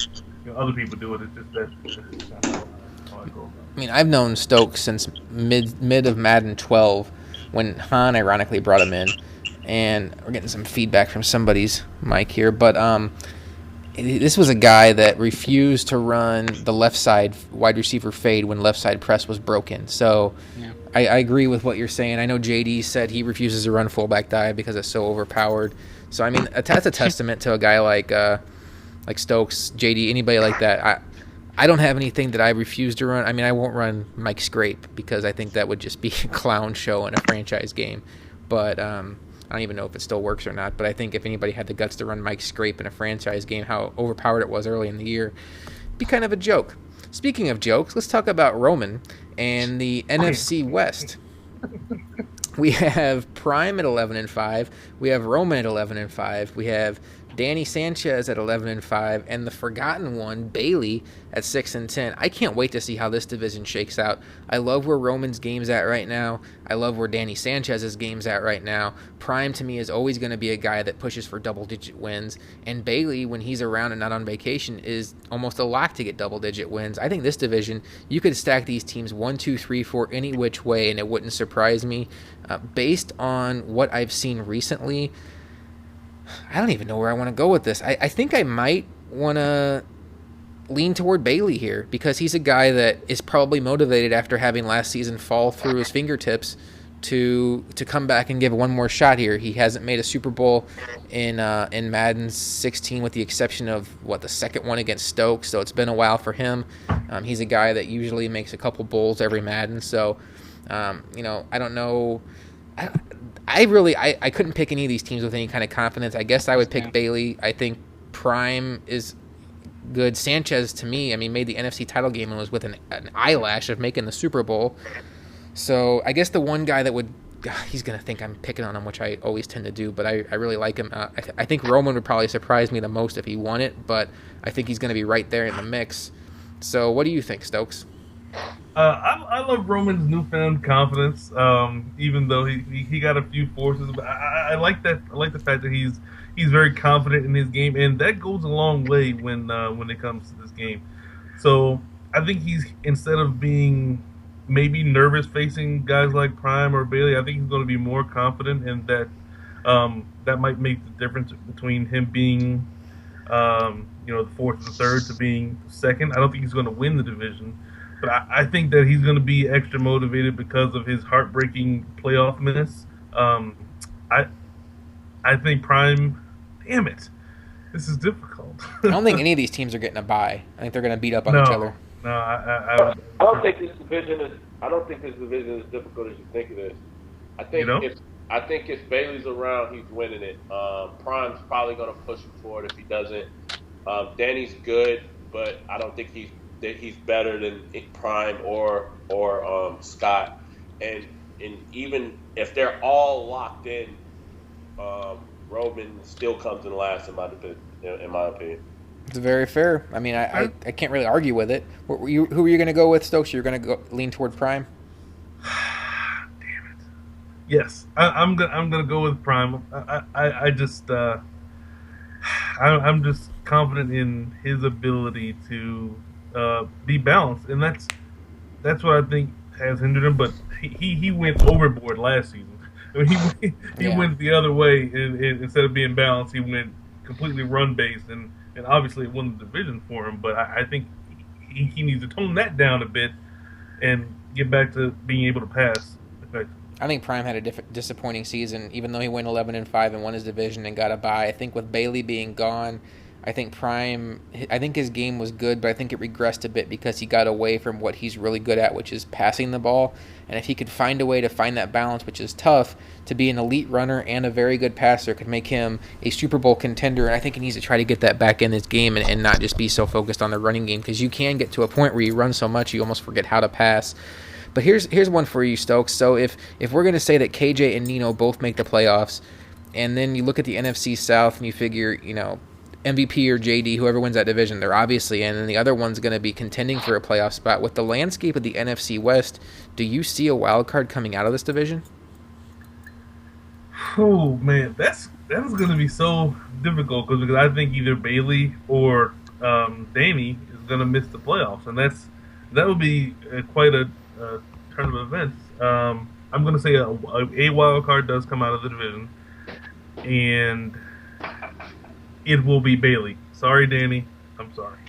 other people do it. It's just that's just kind of how I go about it. I mean, I've known Stokes since mid of Madden 12 when Han ironically brought him in, and we're getting some feedback from somebody's mic here, but this was a guy that refused to run the left side wide receiver fade when left side press was broken. So yeah. I agree with what you're saying. I know JD said he refuses to run fullback dive because it's so overpowered. So I mean, that's a testament to a guy like Stokes, JD, anybody like that. I don't have anything that I refuse to run. I mean, I won't run Mike Scrape because I think that would just be a clown show in a franchise game. But I don't even know if it still works or not. But I think if anybody had the guts to run Mike Scrape in a franchise game, how overpowered it was early in the year, it'd be kind of a joke. Speaking of jokes, let's talk about Roman and the NFC West. We have Prime at 11-5. We have Roman at 11-5. We have Danny Sanchez at 11-5, and the forgotten one, Bailey, at 6-10. I can't wait to see how this division shakes out. I love where Roman's game's at right now. I love where Danny Sanchez's game's at right now. Prime, to me, is always going to be a guy that pushes for double-digit wins, and Bailey, when he's around and not on vacation, is almost a lock to get double-digit wins. I think this division, you could stack these teams 1, 2, 3, 4 any which way, and it wouldn't surprise me. Based on what I've seen recently, I don't even know where I want to go with this. I think I might want to lean toward Bailey here because he's a guy that is probably motivated after having last season fall through his fingertips to come back and give one more shot here. He hasn't made a Super Bowl in Madden 16 with the exception of, the second one against Stokes, so it's been a while for him. He's a guy that usually makes a couple bowls every Madden, so, I don't know. I couldn't pick any of these teams with any kind of confidence. I guess I would pick Bailey. I think Prime is good. Sanchez, to me, made the NFC title game and was with an eyelash of making the Super Bowl. So I guess the one guy that he's going to think I'm picking on him, which I always tend to do, but I really like him. I think Roman would probably surprise me the most if he won it, but I think he's going to be right there in the mix. So what do you think, Stokes? I love Roman's newfound confidence, even though he got a few forces. But I like that. I like the fact that he's very confident in his game, and that goes a long way when it comes to this game. So I think instead of being maybe nervous facing guys like Prime or Bailey, I think he's going to be more confident, and that might make the difference between him being the fourth and third to being second. I don't think he's going to win the division. But I think that he's going to be extra motivated because of his heartbreaking playoff miss. I think Prime. Damn it, this is difficult. I don't think any of these teams are getting a bye. I think they're going to beat up on each other. No, I don't think this division is. I don't think this division is difficult as you think it is. I think if Bailey's around, he's winning it. Prime's probably going to push him forward if he doesn't. Danny's good, but I don't think he's better than Prime or Scott, and even if they're all locked in, Roman still comes in last in my opinion. It's very fair. I can't really argue with it. Who are you going to go with, Stokes? You're going to lean toward Prime? Damn it! Yes, I'm gonna go with Prime. I'm just confident in his ability to be balanced, and that's what I think has hindered him. But he went overboard last season. He went the other way, and instead of being balanced, he went completely run based, and obviously it won the division for him. But I think he needs to tone that down a bit and get back to being able to pass effectively. I think Prime had a disappointing season, even though he went 11-5 and won his division and got a bye. I think with Bailey being gone, I think Prime, I think his game was good, but I think it regressed a bit because he got away from what he's really good at, which is passing the ball. And if he could find a way to find that balance, which is tough, to be an elite runner and a very good passer could make him a Super Bowl contender. And I think he needs to try to get that back in his game and not just be so focused on the running game, because you can get to a point where you run so much you almost forget how to pass. But here's one for you, Stokes. So if we're going to say that KJ and Nino both make the playoffs, and then you look at the NFC South and you figure, MVP or JD, whoever wins that division, they're obviously in, and the other one's going to be contending for a playoff spot. With the landscape of the NFC West, do you see a wild card coming out of this division? Oh man, that is going to be so difficult because I think either Bailey or Danny is going to miss the playoffs, and that would be quite a turn of events. I'm going to say a wild card does come out of the division, and it will be Bailey. Sorry, Danny. I'm sorry.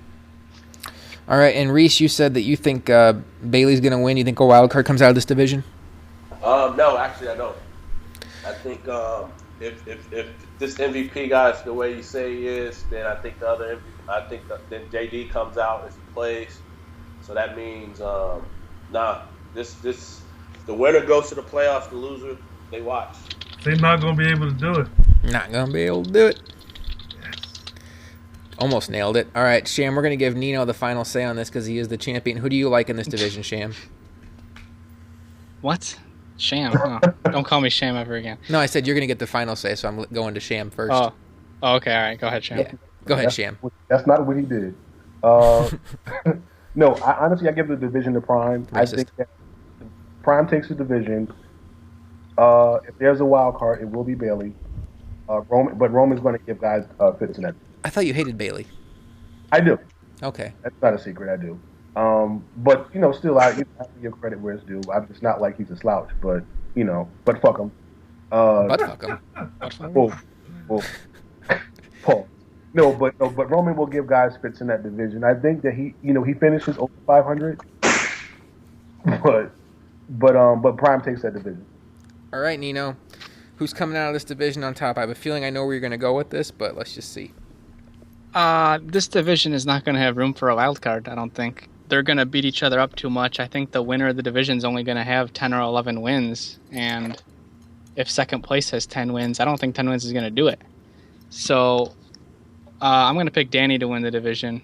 All right, and Reese, you said that you think Bailey's going to win. You think a wild card comes out of this division? No, actually, I don't. I think if this MVP guy is the way you say he is, then I think then JD comes out as he plays. So that means the winner goes to the playoffs. The loser, they watch. They're not going to be able to do it. Not going to be able to do it. Almost nailed it. All right, Sham, we're going to give Nino the final say on this because he is the champion. Who do you like in this division, Sham? What? Sham? Oh, don't call me Sham ever again. No, I said you're going to get the final say, so I'm going to Sham first. Oh, okay. All right. Go ahead, Sham. Yeah. Go ahead, Sham. That's not what he did. No, honestly, I give the division to Prime. Racist. I think that Prime takes the division. If there's a wild card, it will be Bailey. But Roman's going to give guys fits in that. I thought you hated Bailey. I do. Okay. That's not a secret. I do. But still, I have to give credit where it's due. It's not like he's a slouch, but fuck him. But fuck him. Well, Paul. No, but Roman will give guys fits in that division. I think that he finishes over 500, but Prime takes that division. All right, Nino. Who's coming out of this division on top? I have a feeling I know where you're going to go with this, but let's just see. This division is not going to have room for a wild card, I don't think. They're going to beat each other up too much. I think the winner of the division is only going to have 10 or 11 wins, and if second place has 10 wins, I don't think 10 wins is going to do it. So I'm going to pick Danny to win the division.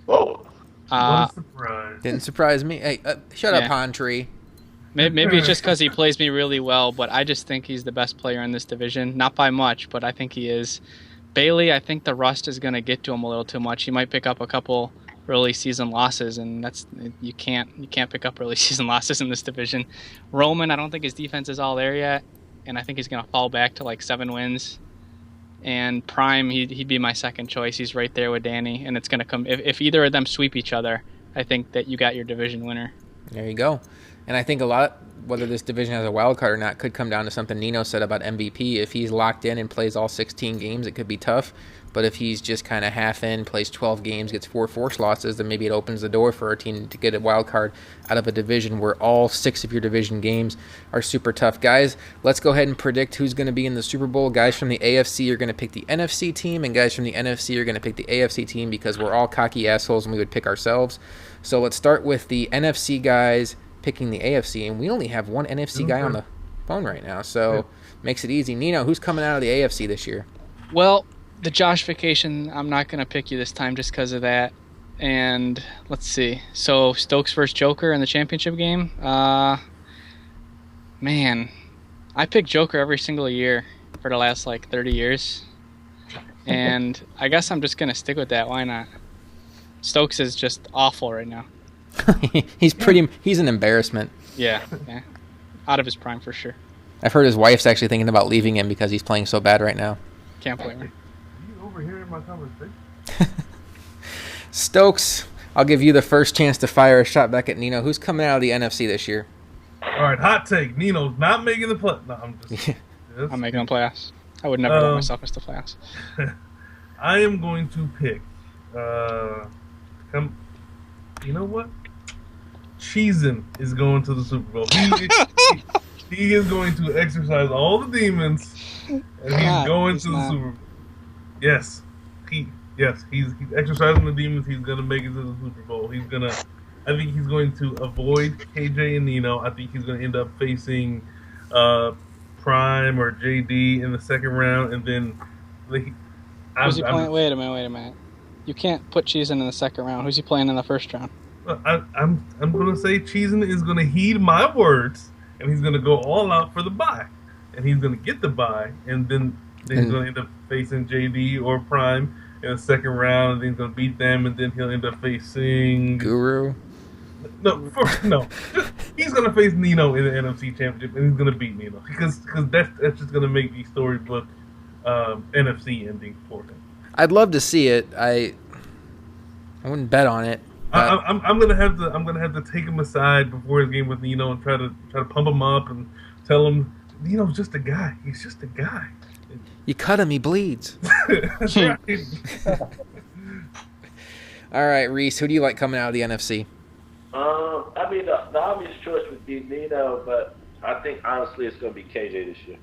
Whoa. What a surprise. Didn't surprise me. Hey, shut up, Pond Tree. Maybe it's just because he plays me really well, but I just think he's the best player in this division. Not by much, but I think he is. Bailey, I think the rust is going to get to him a little too much. He might pick up a couple early season losses, and you can't pick up early season losses in this division. Roman, I don't think his defense is all there yet, and I think he's going to fall back to like 7 wins. And Prime, he'd be my second choice. He's right there with Danny, and it's going to come if either of them sweep each other. I think that you got your division winner. There you go. And I think a lot, whether this division has a wild card or not, could come down to something Nino said about MVP. If he's locked in and plays all 16 games, it could be tough. But if he's just kind of half in, plays 12 games, gets 4 forced losses, then maybe it opens the door for a team to get a wild card out of a division where all 6 of your division games are super tough. Guys, let's go ahead and predict who's going to be in the Super Bowl. Guys from the AFC are going to pick the NFC team, and guys from the NFC are going to pick the AFC team because we're all cocky assholes and we would pick ourselves. So let's start with the NFC guys picking the AFC, and we only have one NFC guy on the phone right now, so makes it easy. Nino, who's coming out of the AFC this year? Well, the Joshification, I'm not going to pick you this time just because of that. And let's see. So Stokes versus Joker in the championship game. Man, I pick Joker every single year for the last 30 years. And I guess I'm just going to stick with that. Why not? Stokes is just awful right now. He's an embarrassment. Yeah. Out of his prime for sure. I've heard his wife's actually thinking about leaving him because he's playing so bad right now. Can't blame her. Are you overhearing my conversation? Stokes, I'll give you the first chance to fire a shot back at Nino. Who's coming out of the NFC this year? All right, hot take. Nino's not making the play. No, I'm just. I'm making the playoffs. I would never let myself miss the playoffs. I am going to pick. You know what? Cheesin is going to the Super Bowl. He is going to exercise all the demons, and he's going to the Super Bowl. Yes, Yes, he's exercising the demons. He's gonna make it to the Super Bowl. I think he's going to avoid KJ and Nino. I think he's gonna end up facing Prime or JD in the second round, and then who's he playing? Wait a minute. You can't put Cheeseman in the second round. Who's he playing in the first round? I'm gonna say Cheeseman is gonna heed my words, and he's gonna go all out for the bye, and he's gonna get the bye, and then he's gonna end up facing JD or Prime in the second round, and then he's gonna beat them, and then he'll end up facing Guru. No. He's gonna face Nino in the NFC Championship, and he's gonna beat Nino because that's just gonna make the storybook NFC ending for him. I'd love to see it. I wouldn't bet on it. I'm gonna have to take him aside before his game with Nino and try to pump him up and tell him Nino's just a guy. He's just a guy. You cut him, he bleeds. That's right. All right, Reese, who do you like coming out of the NFC? I mean, the obvious choice would be Nino, but I think honestly it's going to be KJ this year.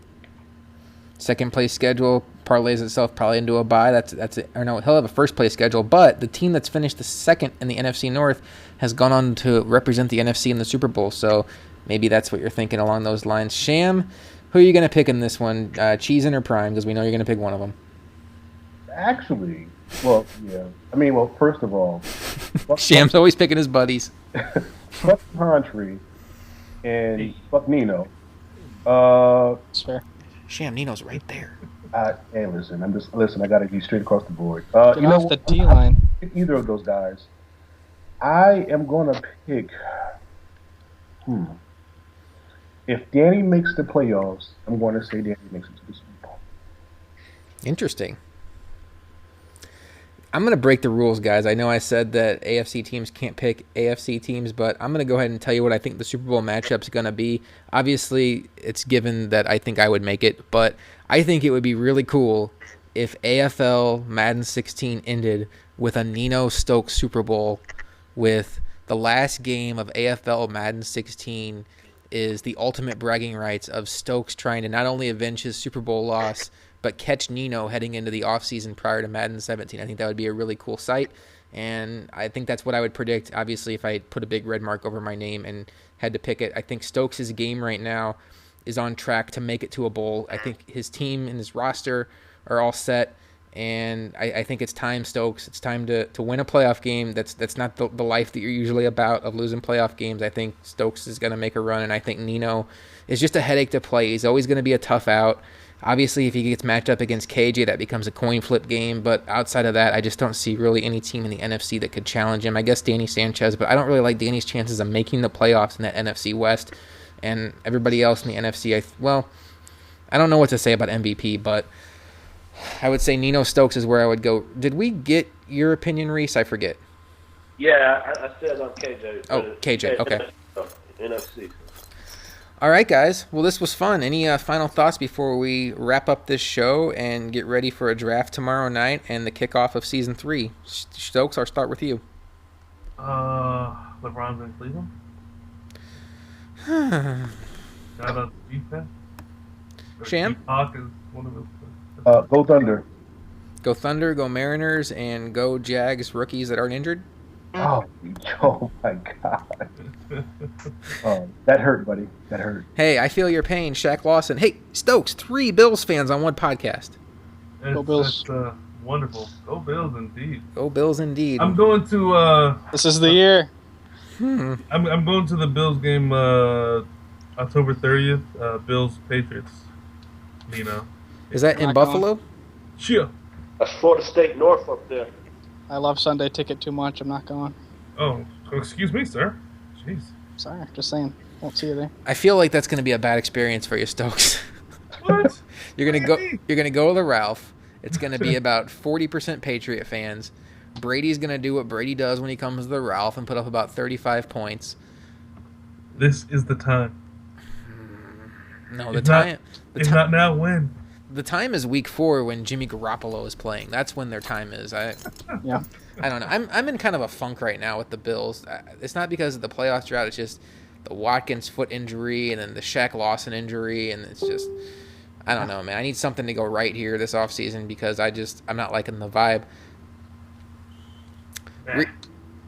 Second place schedule parlays itself probably into a bye. That's it. Or no, he'll have a first place schedule. But the team that's finished the second in the NFC North has gone on to represent the NFC in the Super Bowl. So maybe that's what you're thinking along those lines. Sham, who are you going to pick in this one? Cheeseman or Prime? Because we know you're going to pick one of them. Actually, well, yeah. I mean, well, first of all, Sham's always picking his buddies. Fuck Country and fuck Nino. That's fair. Sham, Nino's right there. Hey, listen. I got to be straight across the board. Get off the D line. Pick either of those guys. I am gonna pick. If Danny makes the playoffs, I'm going to say Danny makes it to the Super Bowl. Interesting. I'm going to break the rules, guys. I know I said that AFC teams can't pick AFC teams, but I'm going to go ahead and tell you what I think the Super Bowl matchup's going to be. Obviously, it's given that I think I would make it, but I think it would be really cool if AFL Madden 16 ended with a Nino Stokes Super Bowl, with the last game of AFL Madden 16 is the ultimate bragging rights of Stokes trying to not only avenge his Super Bowl loss, but catch Nino heading into the offseason prior to Madden 17. I think that would be a really cool sight, and I think that's what I would predict, obviously, if I put a big red mark over my name and had to pick it. I think Stokes' game right now is on track to make it to a bowl. I think his team and his roster are all set, and I think it's time, Stokes. It's time to win a playoff game. That's not the life that you're usually about, of losing playoff games. I think Stokes is going to make a run, and I think Nino is just a headache to play. He's always going to be a tough out. Obviously, if he gets matched up against KJ, that becomes a coin flip game. But outside of that, I just don't see really any team in the NFC that could challenge him. I guess Danny Sanchez, but I don't really like Danny's chances of making the playoffs in that NFC West. And everybody else in the NFC, I don't know what to say about MVP, but I would say Nino Stokes is where I would go. Did we get your opinion, Reese? I forget. Yeah, I said on KJ. Oh, KJ, okay. NFC. All right, guys. Well, this was fun. Any final thoughts before we wrap up this show and get ready for a draft tomorrow night and the kickoff of Season 3? Stokes, I'll start with you. LeBron's in Cleveland. Shout out to defense. Sham? Hawk is one of those. Go Thunder. Go Thunder, go Mariners, and go Jags rookies that aren't injured? Oh my God. Oh, that hurt, buddy. That hurt. Hey, I feel your pain, Shaq Lawson. Hey, Stokes, 3 Bills fans on one podcast. Go Bills. That's wonderful. Go Bills, indeed. Go Bills, indeed. I'm going to... this is the year. I'm going to the Bills game October 30th. Bills-Patriots. Nino. Is that in Buffalo? Sure. That's Florida State North up there. I love Sunday Ticket too much. I'm not going. Oh, excuse me, sir. Jeez. Sorry, just saying. Won't see you there. I feel like that's going to be a bad experience for you, Stokes. What? You're gonna go to the Ralph. It's gonna be about 40% Patriot fans. Brady's gonna do what Brady does when he comes to the Ralph and put up about 35 points. This is the time. No, If not now, when? The time is week 4 when Jimmy Garoppolo is playing. That's when their time is. Yeah. I don't know. I'm in kind of a funk right now with the Bills. It's not because of the playoff drought. It's just the Watkins foot injury and then the Shaq Lawson injury, and it's just, I don't know, man. I need something to go right here this offseason because I'm not liking the vibe.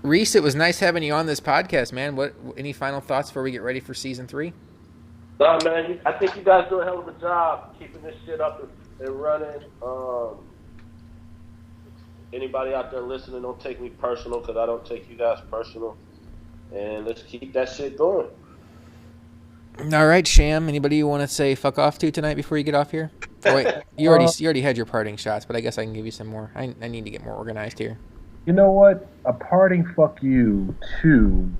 Reese, it was nice having you on this podcast, man. What any final thoughts before we get ready for season 3? No, man, I think you guys do a hell of a job keeping this shit up and running. Anybody out there listening, don't take me personal because I don't take you guys personal. And let's keep that shit going. All right, Sham. Anybody you want to say fuck off to tonight before you get off here? Oh, wait, you already had your parting shots, but I guess I can give you some more. I need to get more organized here. You know what? A parting fuck you to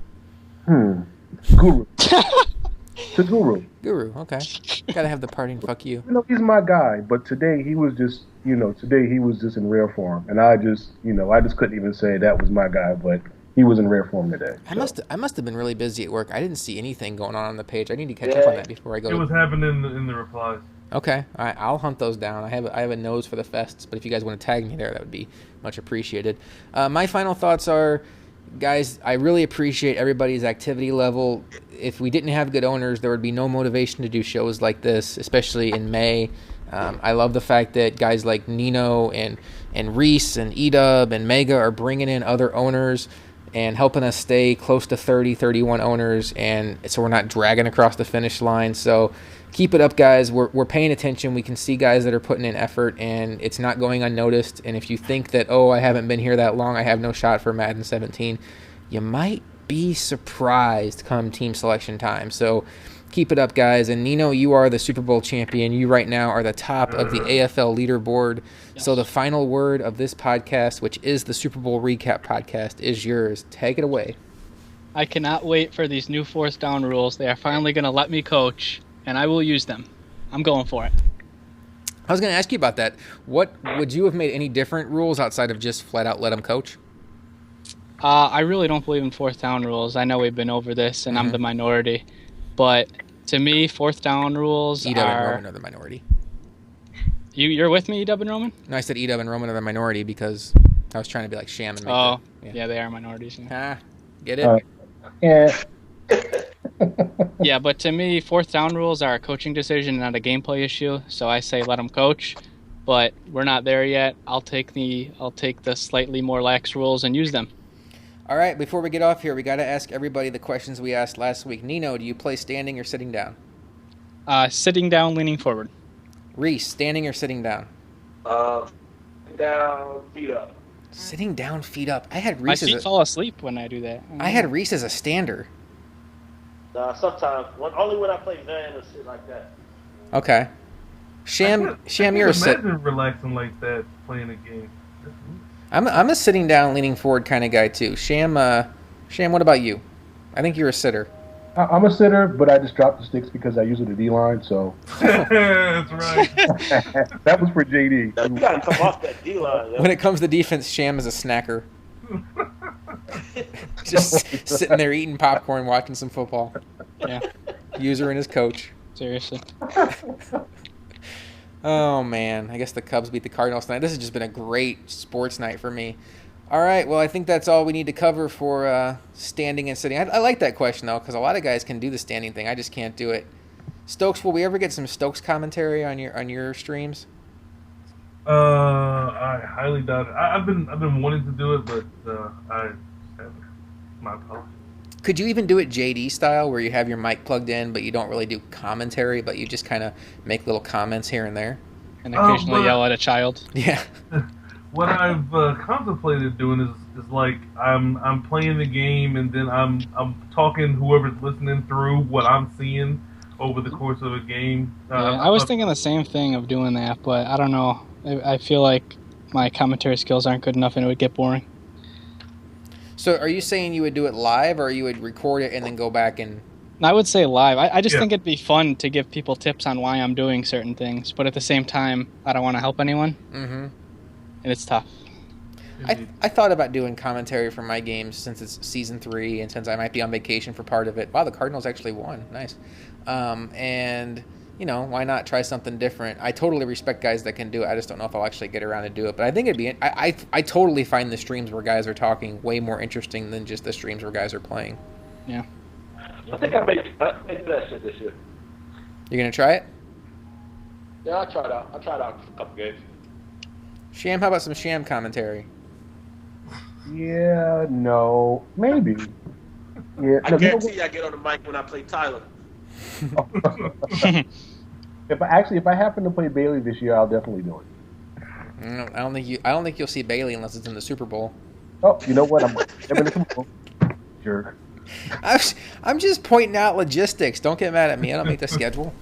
Guru. To Guru. Guru, okay. Gotta have the parting fuck you. You know, he's my guy, but today he was just in rare form, and I just couldn't even say that was my guy, but he was in rare form today. So. I must have been really busy at work. I didn't see anything going on the page. I need to catch up on that before I go. It was happening in the replies. Okay, all right, I'll hunt those down. I have a nose for the fests, but if you guys want to tag me there, that would be much appreciated. My final thoughts are, guys, I really appreciate everybody's activity level. If we didn't have good owners, there would be no motivation to do shows like this, especially in May. I love the fact that guys like Nino and Reese and Edub and Mega are bringing in other owners and helping us stay close to 30, 31 owners, and so we're not dragging across the finish line. So keep it up, guys. We're paying attention. We can see guys that are putting in effort, and it's not going unnoticed. And if you think that, I haven't been here that long, I have no shot for Madden 17, you might be surprised come team selection time. So keep it up, guys. And Nino, you are the Super Bowl champion. You right now are the top of the AFL leaderboard. Yes. So the final word of this podcast, which is the Super Bowl recap podcast, is yours. Take it away. I cannot wait for these new fourth down rules. They are finally going to let me coach, and I will use them. I'm going for it. I was going to ask you about that. What would you have made any different rules outside of just flat out let them coach? I really don't believe in fourth down rules. I know we've been over this, and I'm the minority. But to me, fourth down rules Edub and Roman are the minority. You're with me, Edub and Roman? No, I said Edub and Roman are the minority because I was trying to be like Sham and make yeah, they are minorities. Yeah. Get it? Yeah, but to me, fourth down rules are a coaching decision, not a gameplay issue. So I say let them coach, but we're not there yet. I'll take the slightly more lax rules and use them. All right, before we get off here, we got to ask everybody the questions we asked last week. Nino, do you play standing or sitting down? Sitting down, leaning forward. Reese, standing or sitting down? Down, feet up. Sitting down, feet up. I had Reese. My feet fall asleep when I do that. I had Reese as a stander. Sometimes, only when I play van or shit like that. Okay. Sham, you're a sit. Imagine relaxing like that playing a game. I'm a sitting down, leaning forward kind of guy too. Sham, what about you? I think you're a sitter. I'm a sitter, but I just dropped the sticks because I use it at D-line, so. That's right. That was for JD. You gotta come off that D-line. When it comes to defense, Sham is a snacker. Just sitting there eating popcorn, watching some football. Yeah. User and his coach. Seriously. Oh, man. I guess the Cubs beat the Cardinals tonight. This has just been a great sports night for me. All right. Well, I think that's all we need to cover for standing and sitting. I like that question, though, because a lot of guys can do the standing thing. I just can't do it. Stokes, will we ever get some Stokes commentary on your streams? I highly doubt it. I've been wanting to do it, but I haven't. My apologies. Could you even do it JD style, where you have your mic plugged in, but you don't really do commentary, but you just kind of make little comments here and there? And occasionally yell at a child? Yeah. What I've contemplated doing is like I'm playing the game and then I'm talking whoever's listening through what I'm seeing over the course of a game. I was thinking the same thing of doing that, but I don't know. I feel like my commentary skills aren't good enough and it would get boring. So are you saying you would do it live, or you would record it and then go back and... I would say live. I just think it'd be fun to give people tips on why I'm doing certain things, but at the same time, I don't want to help anyone. Mm-hmm. And it's tough. I thought about doing commentary for my games since it's season 3 and since I might be on vacation for part of it. Wow, the Cardinals actually won. Nice. And... why not try something different? I totally respect guys that can do it. I just don't know if I'll actually get around to do it. But I think it'd be... I totally find the streams where guys are talking way more interesting than just the streams where guys are playing. Yeah. I think I may do that shit this year. You're going to try it? Yeah, I'll try it out. I'll try it out for a couple games. Sham, how about some Sham commentary? Yeah, no, maybe. Yeah, I no, guarantee I get on the mic when I play Tyler. if I happen to play Bailey this year, I'll definitely do it. I don't think you'll see Bailey unless it's in the Super Bowl. Oh, you know what? I'm in the Super Bowl. Jerk. I'm just pointing out logistics. Don't get mad at me. I don't make the schedule.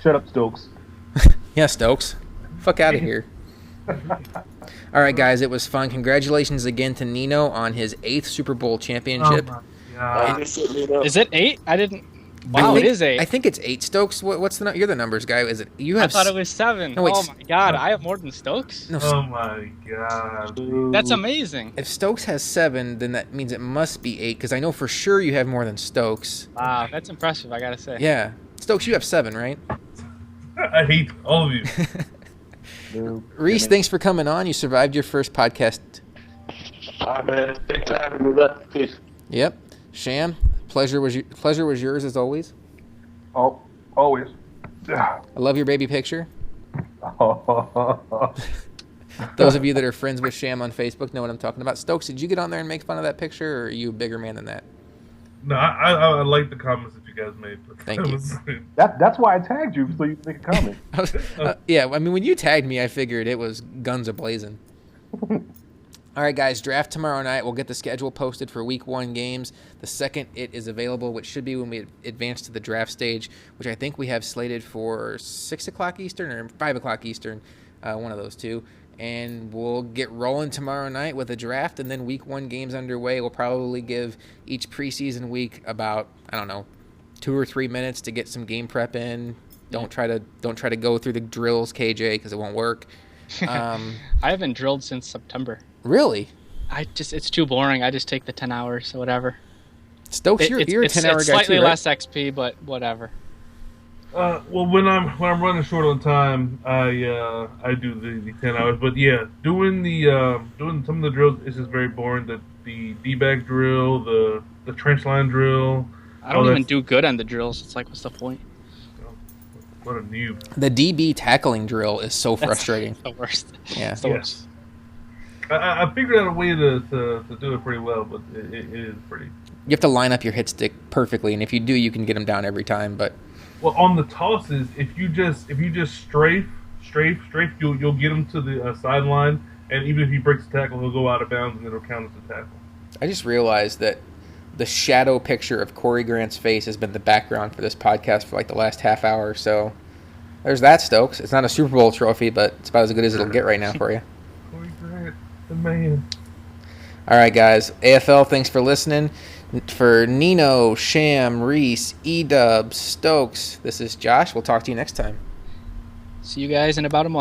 Shut up, Stokes. Yeah, Stokes. Fuck out of here. All right, guys. It was fun. Congratulations again to Nino on his 8th Super Bowl championship. Oh my God. Is it 8? I didn't. Wow, it is 8. I think it's 8. Stokes, what's the you're the numbers guy? Is it you have? I thought it was 7. No, wait, oh my God, I have more than Stokes. No, Oh my God. That's amazing. if Stokes has 7, then that means it must be 8 because I know for sure you have more than Stokes. Wow, that's impressive. I gotta say. Yeah, Stokes, you have 7, right? I hate all of you. Reese, thanks for coming on. You survived your first podcast. All right, man. Thanks for having me. Peace. Yep. Sham, pleasure was yours as always. Oh, always. I love your baby picture. Those of you that are friends with Sham on Facebook know what I'm talking about. Stokes, did you get on there and make fun of that picture, or are you a bigger man than that? No, I like the comments that you guys made. Thank you. That's why I tagged you, so you can make a comment. Yeah, I mean, when you tagged me, I figured it was guns a-blazing. All right, guys, draft tomorrow night. We'll get the schedule posted for Week 1 games. The second it is available, which should be when we advance to the draft stage, which I think we have slated for 6 o'clock Eastern or 5 o'clock Eastern, one of those two. And we'll get rolling tomorrow night with a draft, and then Week 1 games underway. We'll probably give each preseason week about, 2 or 3 minutes to get some game prep in. Don't try to go through the drills, KJ, because it won't work. I haven't drilled since September. Really? It's too boring. I just take the 10 hours or whatever. Stokes, you're a 10-hour guy too, It's slightly right? less XP, but whatever. Well, when I'm running short on time, I do the 10 hours. But yeah, doing some of the drills is just very boring. The D-back drill, the trench line drill. I don't even do good on the drills. It's like, what's the point? What a noob. The DB tackling drill is so frustrating. That's the worst. Yeah. It's the worst. I figured out a way to do it pretty well, but it is pretty. You have to line up your hit stick perfectly, and if you do, you can get them down every time. But Well, on the tosses, if you just strafe, you'll get him to the sideline, and even if he breaks the tackle, he'll go out of bounds, and it'll count as a tackle. I just realized that the shadow picture of Corey Grant's face has been the background for this podcast for like the last half hour. So there's that, Stokes. It's not a Super Bowl trophy, but it's about as good as it'll get right now for you. Corey Grant, the man. All right, guys. AFL, thanks for listening. For Nino, Sham, Reese, Edub, Stokes, this is Josh. We'll talk to you next time. See you guys in about a month.